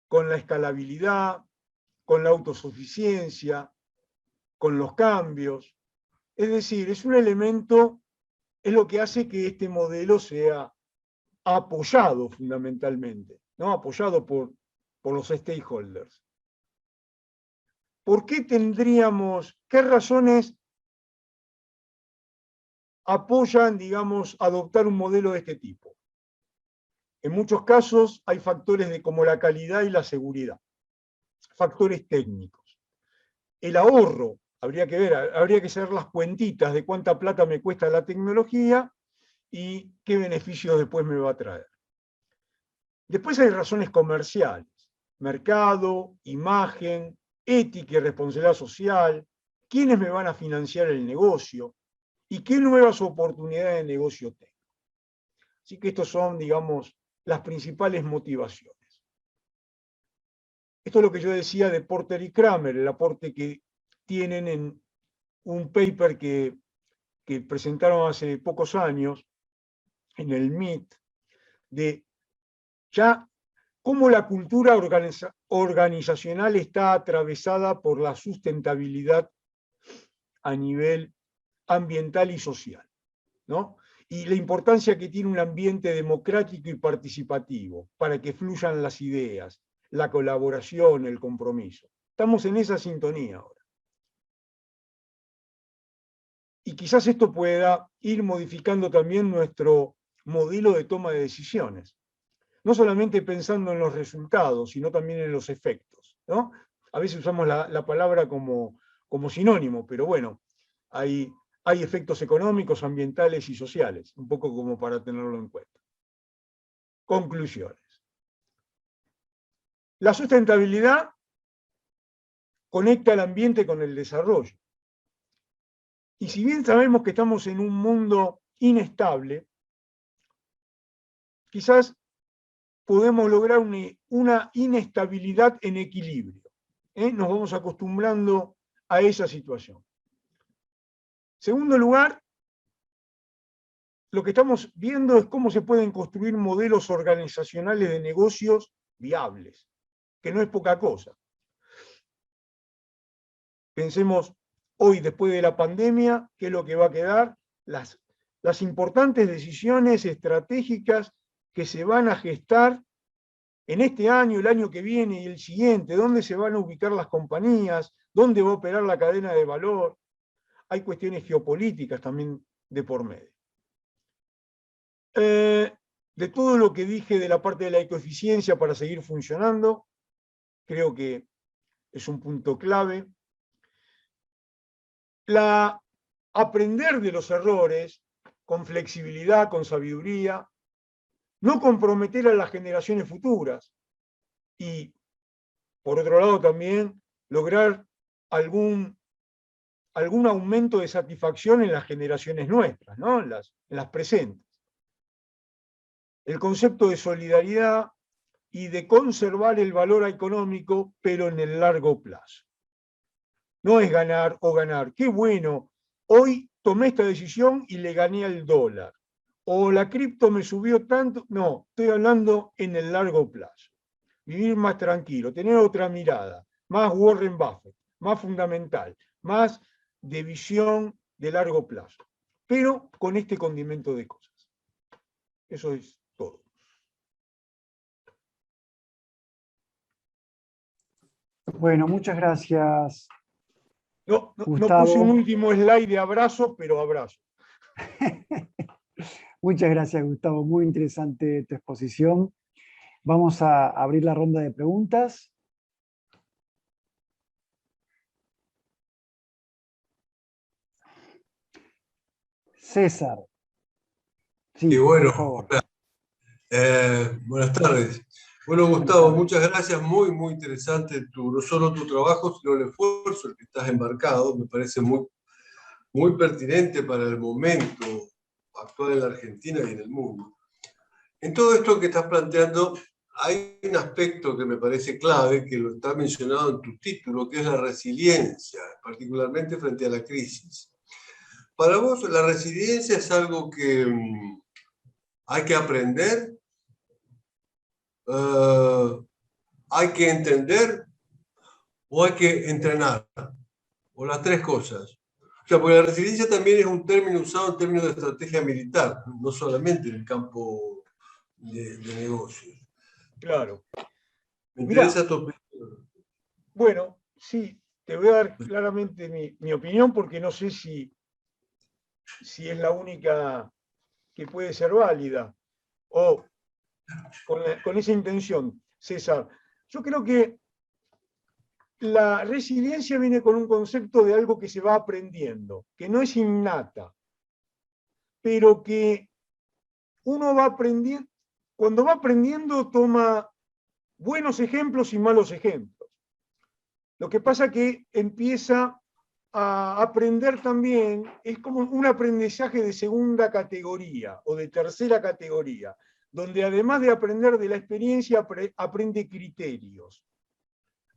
con la escalabilidad, con la autosuficiencia, con los cambios. Es decir, es un elemento, es lo que hace que este modelo sea apoyado fundamentalmente, ¿no? Apoyado por los stakeholders. ¿Por qué qué razones apoyan, digamos, adoptar un modelo de este tipo? En muchos casos hay factores como la calidad y la seguridad, factores técnicos. El ahorro, habría que hacer las cuentitas de cuánta plata me cuesta la tecnología y qué beneficios después me va a traer. Después hay razones comerciales, mercado, imagen, ética y responsabilidad social, quiénes me van a financiar el negocio y qué nuevas oportunidades de negocio tengo. Así que estos son, digamos, las principales motivaciones. Esto es lo que yo decía de Porter y Kramer, el aporte que tienen en un paper que presentaron hace pocos años en el MIT, de ya cómo la cultura organizacional está atravesada por la sustentabilidad a nivel ambiental y social, ¿no? Y la importancia que tiene un ambiente democrático y participativo para que fluyan las ideas, la colaboración, el compromiso. Estamos en esa sintonía ahora. Y quizás esto pueda ir modificando también nuestro modelo de toma de decisiones. No solamente pensando en los resultados, sino también en los efectos, ¿no? A veces usamos la palabra como sinónimo, pero bueno, hay efectos económicos, ambientales y sociales, un poco como para tenerlo en cuenta. Conclusiones. La sustentabilidad conecta el ambiente con el desarrollo. Y si bien sabemos que estamos en un mundo inestable, quizás podemos lograr una inestabilidad en equilibrio. Nos vamos acostumbrando a esa situación. Segundo lugar, lo que estamos viendo es cómo se pueden construir modelos organizacionales de negocios viables, que no es poca cosa. Pensemos hoy, después de la pandemia, qué es lo que va a quedar, las importantes decisiones estratégicas que se van a gestar en este año, el año que viene y el siguiente, dónde se van a ubicar las compañías, dónde va a operar la cadena de valor. Hay cuestiones geopolíticas también de por medio. De todo lo que dije de la parte de la ecoeficiencia para seguir funcionando, creo que es un punto clave. Aprender de los errores con flexibilidad, con sabiduría, no comprometer a las generaciones futuras y, por otro lado, también lograr algún aumento de satisfacción en las generaciones nuestras, ¿no? en las presentes. El concepto de solidaridad y de conservar el valor económico, pero en el largo plazo. No es ganar o ganar. Qué bueno, hoy tomé esta decisión y le gané al dólar. O la cripto me subió tanto. No, estoy hablando en el largo plazo. Vivir más tranquilo, tener otra mirada, más Warren Buffett, más fundamental, más de visión de largo plazo, pero con este condimento de cosas. Eso es todo. Bueno, muchas gracias. No puse un último slide de abrazo, pero abrazo. Muchas gracias, Gustavo. Muy interesante tu exposición. Vamos a abrir la ronda de preguntas. César. Sí, bueno, por favor. Buenas tardes. Bueno, Gustavo, muchas gracias. Muy, muy interesante no solo tu trabajo, sino el esfuerzo en el que estás embarcado. Me parece muy, muy pertinente para el momento actual en la Argentina y en el mundo. En todo esto que estás planteando, hay un aspecto que me parece clave, que lo está mencionado en tu título, que es la resiliencia, particularmente frente a la crisis. Para vos, ¿la resiliencia es algo que hay que aprender? ¿Hay que entender? ¿O hay que entrenar? O las tres cosas. O sea, porque la resiliencia también es un término usado en términos de estrategia militar, no solamente en el campo de negocios. Claro. Me interesa tu opinión. Bueno, sí, te voy a dar claramente mi opinión porque no sé si es la única que puede ser válida o con esa intención, César. Yo creo que la resiliencia viene con un concepto de algo que se va aprendiendo, que no es innata, pero que uno va aprendiendo, cuando va aprendiendo toma buenos ejemplos y malos ejemplos. Lo que pasa que empieza a aprender también, es como un aprendizaje de segunda categoría o de tercera categoría, donde además de aprender de la experiencia, aprende criterios.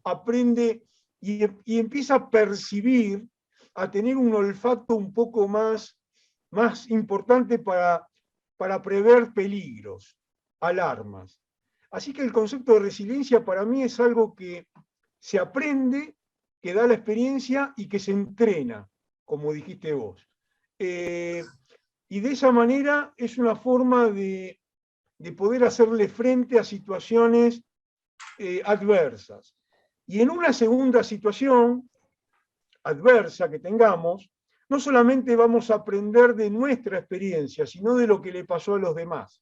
aprende y empieza a percibir, a tener un olfato un poco más importante para prever peligros, alarmas. Así que el concepto de resiliencia para mí es algo que se aprende, que da la experiencia y que se entrena, como dijiste vos. Y de esa manera es una forma de poder hacerle frente a situaciones adversas. Y en una segunda situación adversa que tengamos, no solamente vamos a aprender de nuestra experiencia, sino de lo que le pasó a los demás.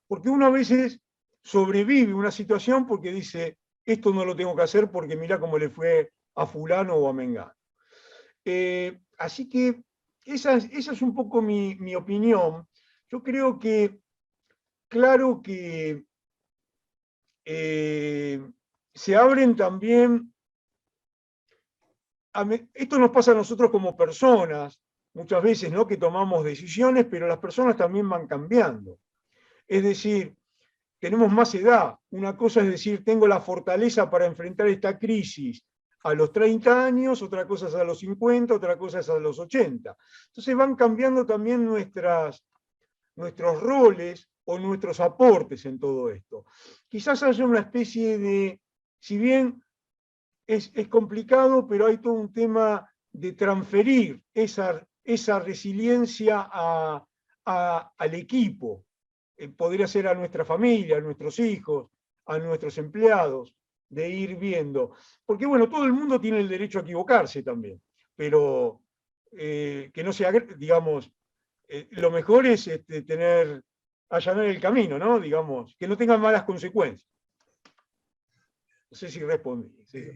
Porque uno a veces sobrevive una situación porque dice, esto no lo tengo que hacer porque mirá cómo le fue a fulano o a mengano. Así que esa es un poco mi opinión. Yo creo que, claro que se abren también, esto nos pasa a nosotros como personas, muchas veces, ¿no? Que tomamos decisiones, pero las personas también van cambiando. Es decir, tenemos más edad. Una cosa es decir, tengo la fortaleza para enfrentar esta crisis a los 30 años, otra cosa es a los 50, otra cosa es a los 80. Entonces van cambiando también nuestros roles o nuestros aportes en todo esto. Quizás haya una especie de, si bien es complicado, pero hay todo un tema de transferir esa resiliencia al equipo. Podría ser a nuestra familia, a nuestros hijos, a nuestros empleados, de ir viendo. Porque bueno, todo el mundo tiene el derecho a equivocarse también, pero que no sea, digamos, lo mejor es allanar el camino, ¿no? Digamos, que no tengan malas consecuencias. No sé si respondí. Sí.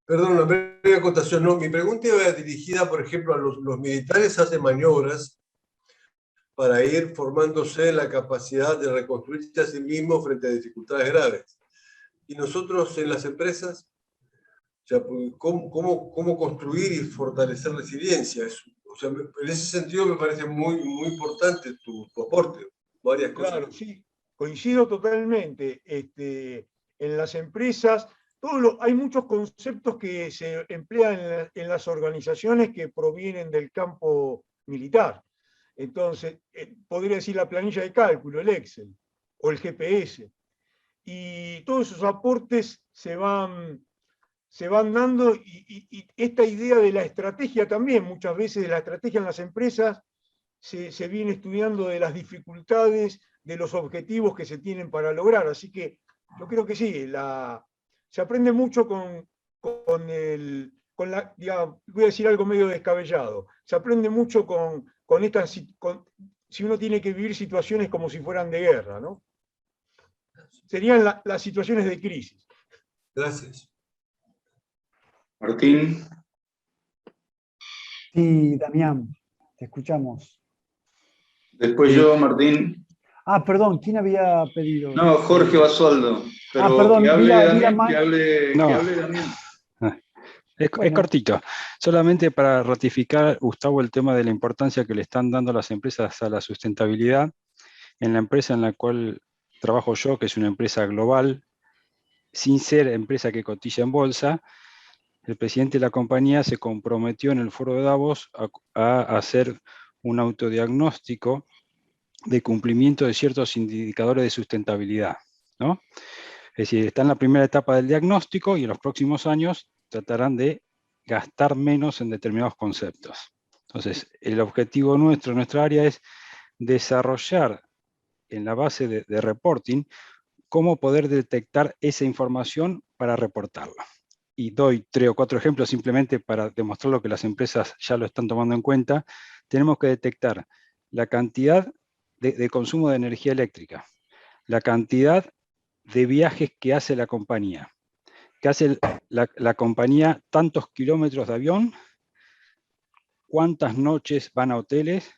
Perdón, una breve acotación. No, mi pregunta iba dirigida, por ejemplo, a los militares hacen maniobras para ir formándose la capacidad de reconstruirse a sí mismos frente a dificultades graves. Y nosotros en las empresas, o sea, ¿cómo construir y fortalecer resiliencia? O sea, en ese sentido me parece muy, muy importante tu aporte. Varias cosas. Claro, sí, coincido totalmente. En las empresas, hay muchos conceptos que se emplean en las organizaciones que provienen del campo militar. Entonces, podría decir la planilla de cálculo, el Excel o el GPS. Y todos esos aportes se van dando y esta idea de la estrategia también, muchas veces la estrategia en las empresas se viene estudiando de las dificultades, de los objetivos que se tienen para lograr. Así que yo creo que sí, se aprende mucho digamos, voy a decir algo medio descabellado, se aprende mucho si uno tiene que vivir situaciones como si fueran de guerra, ¿no? Serían las situaciones de crisis. Gracias. Martín. Sí, Damián, te escuchamos. Después yo, Martín. Ah, perdón, ¿quién había pedido? No, Jorge Basualdo. Pero perdón, que hable Damián, que hable Damián. Es cortito. Solamente para ratificar, Gustavo, el tema de la importancia que le están dando las empresas a la sustentabilidad. En la empresa en la cual trabajo yo, que es una empresa global, sin ser empresa que cotiza en bolsa, el presidente de la compañía se comprometió en el foro de Davos a hacer un autodiagnóstico de cumplimiento de ciertos indicadores de sustentabilidad, ¿no? Es decir, está en la primera etapa del diagnóstico y en los próximos años tratarán de gastar menos en determinados conceptos. Entonces, el objetivo nuestro, nuestra área es desarrollar en la base de reporting cómo poder detectar esa información para reportarla. Y doy 3 o 4 ejemplos simplemente para demostrar lo que las empresas ya lo están tomando en cuenta. Tenemos que detectar la cantidad de consumo de energía eléctrica, la cantidad de viajes que hace la compañía, que hace la compañía tantos kilómetros de avión, cuántas noches van a hoteles.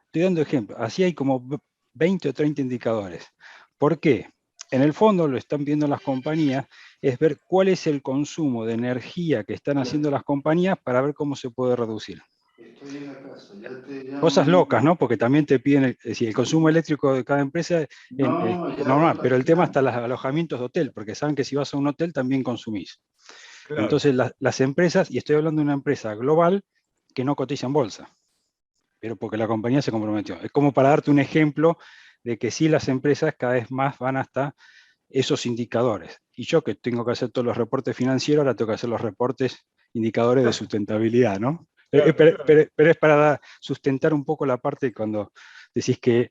Estoy dando ejemplos, así hay como 20 o 30 indicadores. ¿Por qué? En el fondo lo están viendo las compañías, es ver cuál es el consumo de energía que están haciendo las compañías para ver cómo se puede reducir. Cosas locas, ¿no? Porque también te piden, es decir, el consumo eléctrico de cada empresa es normal, pero el tema está en los alojamientos de hotel, porque saben que si vas a un hotel también consumís. Claro. Entonces las empresas, y estoy hablando de una empresa global que no cotiza en bolsa, pero porque la compañía se comprometió. Es como para darte un ejemplo de que sí las empresas cada vez más van hasta esos indicadores. Y yo que tengo que hacer todos los reportes financieros, ahora tengo que hacer los reportes indicadores de sustentabilidad, ¿no? Claro, Pero es para sustentar un poco la parte cuando decís que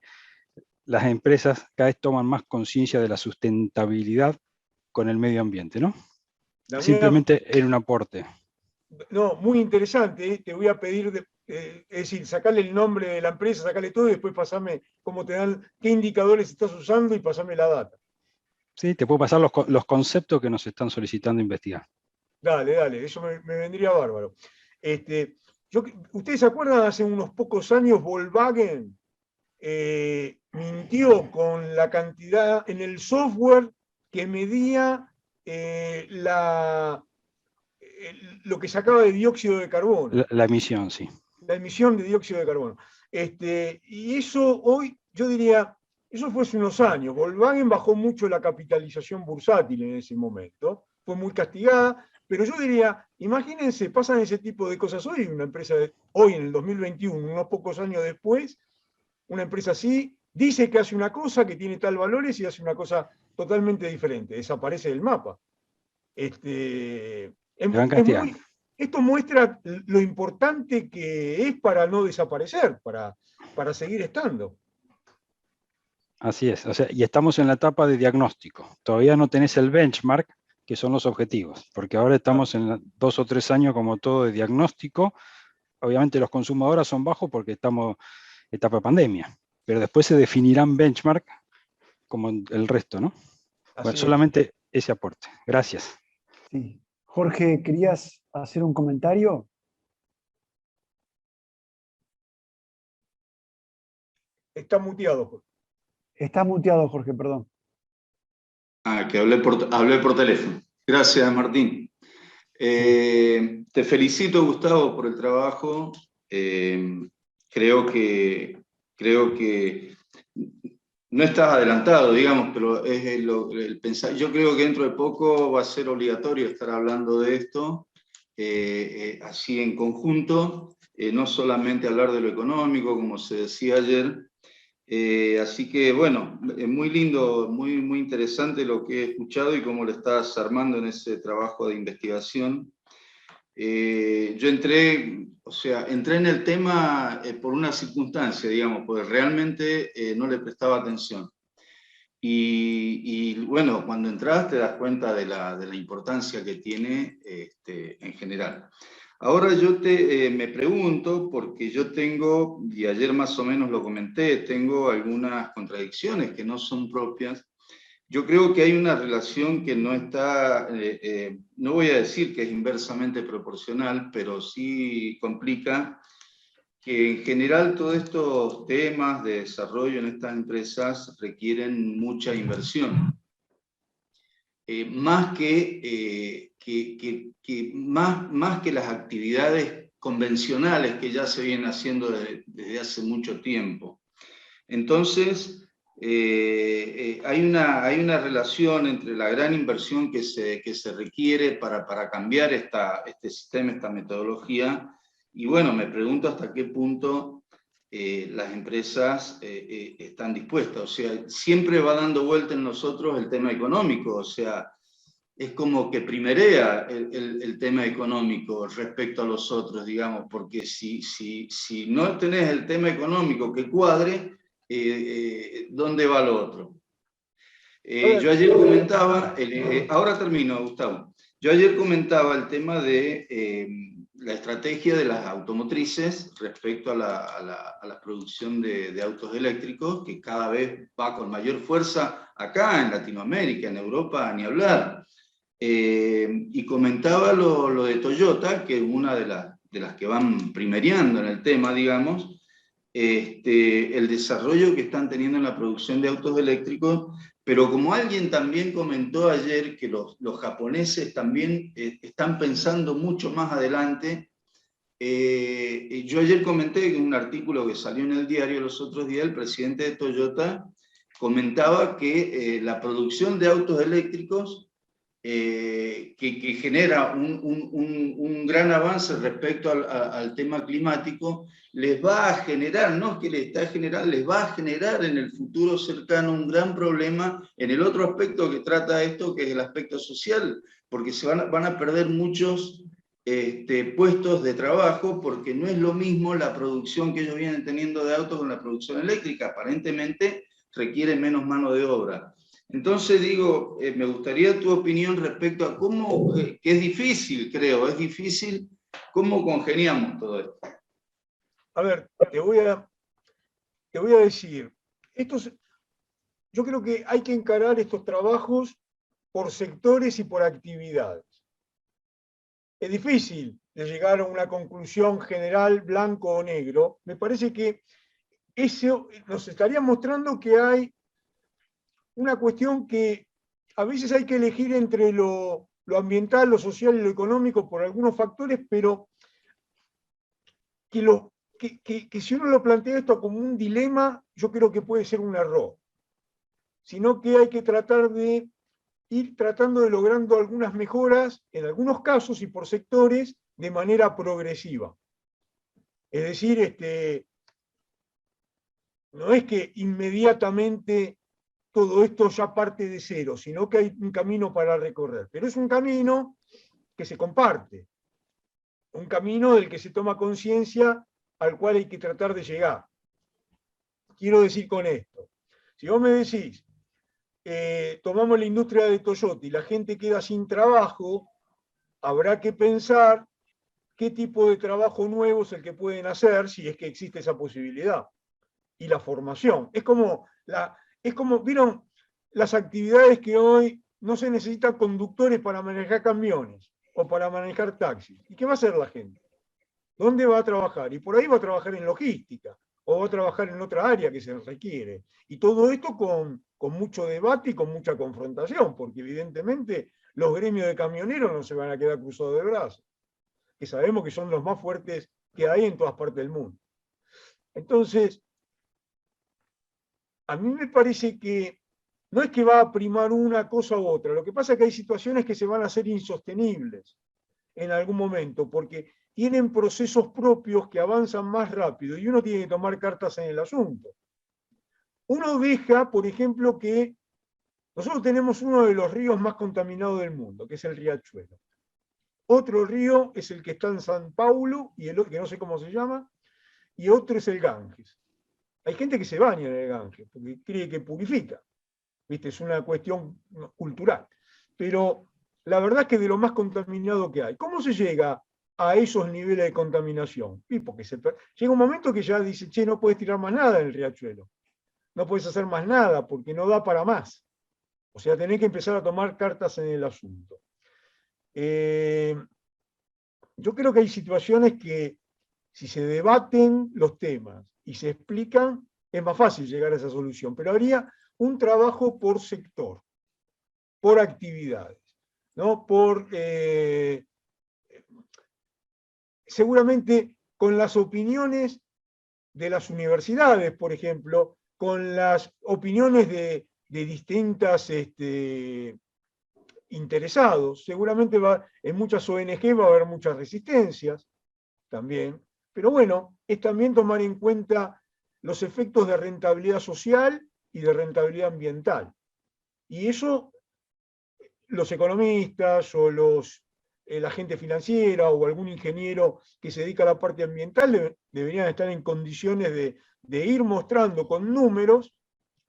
las empresas cada vez toman más conciencia de la sustentabilidad con el medio ambiente, ¿no? Damián, Simplemente era un aporte. no, muy interesante, te voy a pedir, es decir, sacarle el nombre de la empresa, sacarle todo y después pasame cómo te dan, qué indicadores estás usando y pasame la data. Sí, te puedo pasar los conceptos que nos están solicitando investigar. Dale, eso me vendría bárbaro. ¿Ustedes se acuerdan hace unos pocos años Volkswagen mintió con la cantidad en el software que medía lo que sacaba de dióxido de carbono? La emisión, sí. La emisión de dióxido de carbono. Y eso hoy, yo diría, eso fue hace unos años. Volkswagen bajó mucho la capitalización bursátil en ese momento, fue muy castigada, pero yo diría, imagínense, pasan ese tipo de cosas hoy, una empresa, hoy en el 2021, unos pocos años después, una empresa así dice que hace una cosa, que tiene tal valores y hace una cosa totalmente diferente, desaparece del mapa. Esto muestra lo importante que es para no desaparecer, para seguir estando. Así es, o sea, y estamos en la etapa de diagnóstico. Todavía no tenés el benchmark, que son los objetivos, porque ahora estamos en 2 o 3 años como todo de diagnóstico. Obviamente los consumidores son bajos porque estamos en etapa de pandemia, pero después se definirán benchmark como el resto, ¿no? Bueno, solamente ese aporte. Gracias. Sí. Jorge, ¿querías hacer un comentario? Está muteado, Jorge. Está muteado, Jorge, perdón. Que hablé por teléfono. Gracias, Martín. Te felicito, Gustavo, por el trabajo. Creo que no estás adelantado, digamos, pero es el pensar. Yo creo que dentro de poco va a ser obligatorio estar hablando de esto, así en conjunto, no solamente hablar de lo económico, como se decía ayer. Así que, bueno, muy lindo, muy interesante lo que he escuchado y cómo lo estás armando en ese trabajo de investigación. Yo entré en el tema por una circunstancia, digamos, porque realmente no le prestaba atención. Y bueno, cuando entras te das cuenta de la importancia que tiene en general. Ahora yo me pregunto, porque yo tengo, y ayer más o menos lo comenté, tengo algunas contradicciones que no son propias. Yo creo que hay una relación que no está, no voy a decir que es inversamente proporcional, pero sí complica que en general todos estos temas de desarrollo en estas empresas requieren mucha inversión. Más que las actividades convencionales que ya se vienen haciendo desde hace mucho tiempo. Entonces, hay una relación entre la gran inversión que se requiere para cambiar este sistema, esta metodología, y bueno, me pregunto hasta qué punto las empresas están dispuestas. O sea, siempre va dando vuelta en nosotros el tema económico, o sea, es como que primerea el tema económico respecto a los otros, digamos, porque si no tenés el tema económico que cuadre, ¿dónde va lo otro? Yo ayer comentaba, ahora termino, Gustavo. Yo ayer comentaba el tema de la estrategia de las automotrices respecto a la producción de autos eléctricos, que cada vez va con mayor fuerza acá en Latinoamérica, en Europa, ni hablar. Y comentaba lo de Toyota, que es una de las que van primereando en el tema, digamos, el desarrollo que están teniendo en la producción de autos eléctricos, pero como alguien también comentó ayer, que los japoneses también están pensando mucho más adelante yo ayer comenté que en un artículo que salió en el diario los otros días, el presidente de Toyota comentaba que la producción de autos eléctricos, que genera un gran avance respecto al tema climático, les va a generar, no es que les está generando, les va a generar en el futuro cercano un gran problema en el otro aspecto que trata esto, que es el aspecto social, porque van a perder muchos puestos de trabajo, porque no es lo mismo la producción que ellos vienen teniendo de autos con la producción eléctrica. Aparentemente requiere menos mano de obra. Entonces digo, me gustaría tu opinión respecto a cómo, que es difícil, creo, es difícil, cómo congeniamos todo esto. A ver, te voy a decir, yo creo que hay que encarar estos trabajos por sectores y por actividades. Es difícil de llegar a una conclusión general blanco o negro. Me parece que eso nos estaría mostrando que hay una cuestión que a veces hay que elegir entre lo ambiental, lo social y lo económico por algunos factores, pero que si uno lo plantea esto como un dilema, yo creo que puede ser un error. Sino que hay que tratar de ir tratando de logrando algunas mejoras, en algunos casos y por sectores, de manera progresiva. Es decir, no es que inmediatamente todo esto ya parte de cero, sino que hay un camino para recorrer. Pero es un camino que se comparte, un camino del que se toma conciencia, al cual hay que tratar de llegar. Quiero decir con esto, si vos me decís, tomamos la industria de Toyota y la gente queda sin trabajo, habrá que pensar qué tipo de trabajo nuevo es el que pueden hacer, si es que existe esa posibilidad. Y la formación. Es como, ¿vieron las actividades que hoy no se necesitan conductores para manejar camiones o para manejar taxis? ¿Y qué va a hacer la gente? ¿Dónde va a trabajar? Y por ahí va a trabajar en logística o va a trabajar en otra área que se requiere. Y todo esto con mucho debate y con mucha confrontación, porque evidentemente los gremios de camioneros no se van a quedar cruzados de brazos, que sabemos que son los más fuertes que hay en todas partes del mundo. Entonces, a mí me parece que no es que va a primar una cosa u otra, lo que pasa es que hay situaciones que se van a hacer insostenibles en algún momento, porque tienen procesos propios que avanzan más rápido y uno tiene que tomar cartas en el asunto. Uno deja, por ejemplo, que nosotros tenemos uno de los ríos más contaminados del mundo, que es el Riachuelo. Otro río es el que está en San Paulo, y el otro, que no sé cómo se llama, y otro es el Ganges. Hay gente que se baña en el Ganges, porque cree que purifica. ¿Viste? Es una cuestión cultural. Pero la verdad es que de lo más contaminado que hay. ¿Cómo se llega a esos niveles de contaminación? Y porque llega un momento que ya dice, che, no puedes tirar más nada en el Riachuelo. No puedes hacer más nada porque no da para más. O sea, tenés que empezar a tomar cartas en el asunto. Yo creo que hay situaciones que, si se debaten los temas y se explican, es más fácil llegar a esa solución. Pero habría un trabajo por sector, por actividades, ¿no? Seguramente con las opiniones de las universidades, por ejemplo, con las opiniones de distintas interesados. Seguramente en muchas ONG va a haber muchas resistencias también, pero bueno, es también tomar en cuenta los efectos de rentabilidad social y de rentabilidad ambiental. Y eso los economistas o la gente financiera o algún ingeniero que se dedica a la parte ambiental deberían estar en condiciones de ir mostrando con números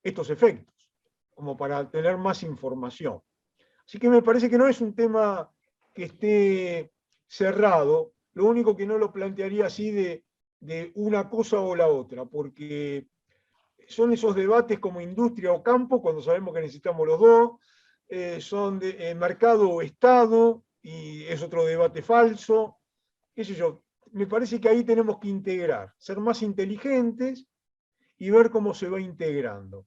estos efectos, como para tener más información. Así que me parece que no es un tema que esté cerrado, lo único que no lo plantearía así de una cosa o la otra, porque son esos debates como industria o campo, cuando sabemos que necesitamos los dos, son de mercado o Estado, y es otro debate falso, qué sé yo. Me parece que ahí tenemos que integrar, ser más inteligentes y ver cómo se va integrando.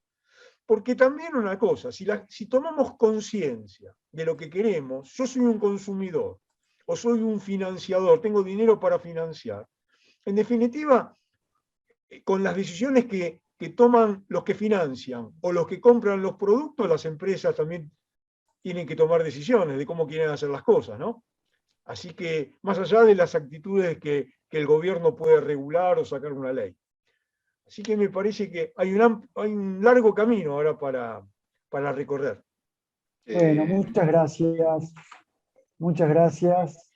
Porque también una cosa, si tomamos conciencia de lo que queremos, yo soy un consumidor, o soy un financiador, tengo dinero para financiar. En definitiva, con las decisiones que toman los que financian o los que compran los productos, las empresas también tienen que tomar decisiones de cómo quieren hacer las cosas, ¿no? Así que, más allá de las actitudes que el gobierno puede regular o sacar una ley. Así que me parece que hay un largo camino ahora para recorrer. Bueno, muchas gracias. Muchas gracias.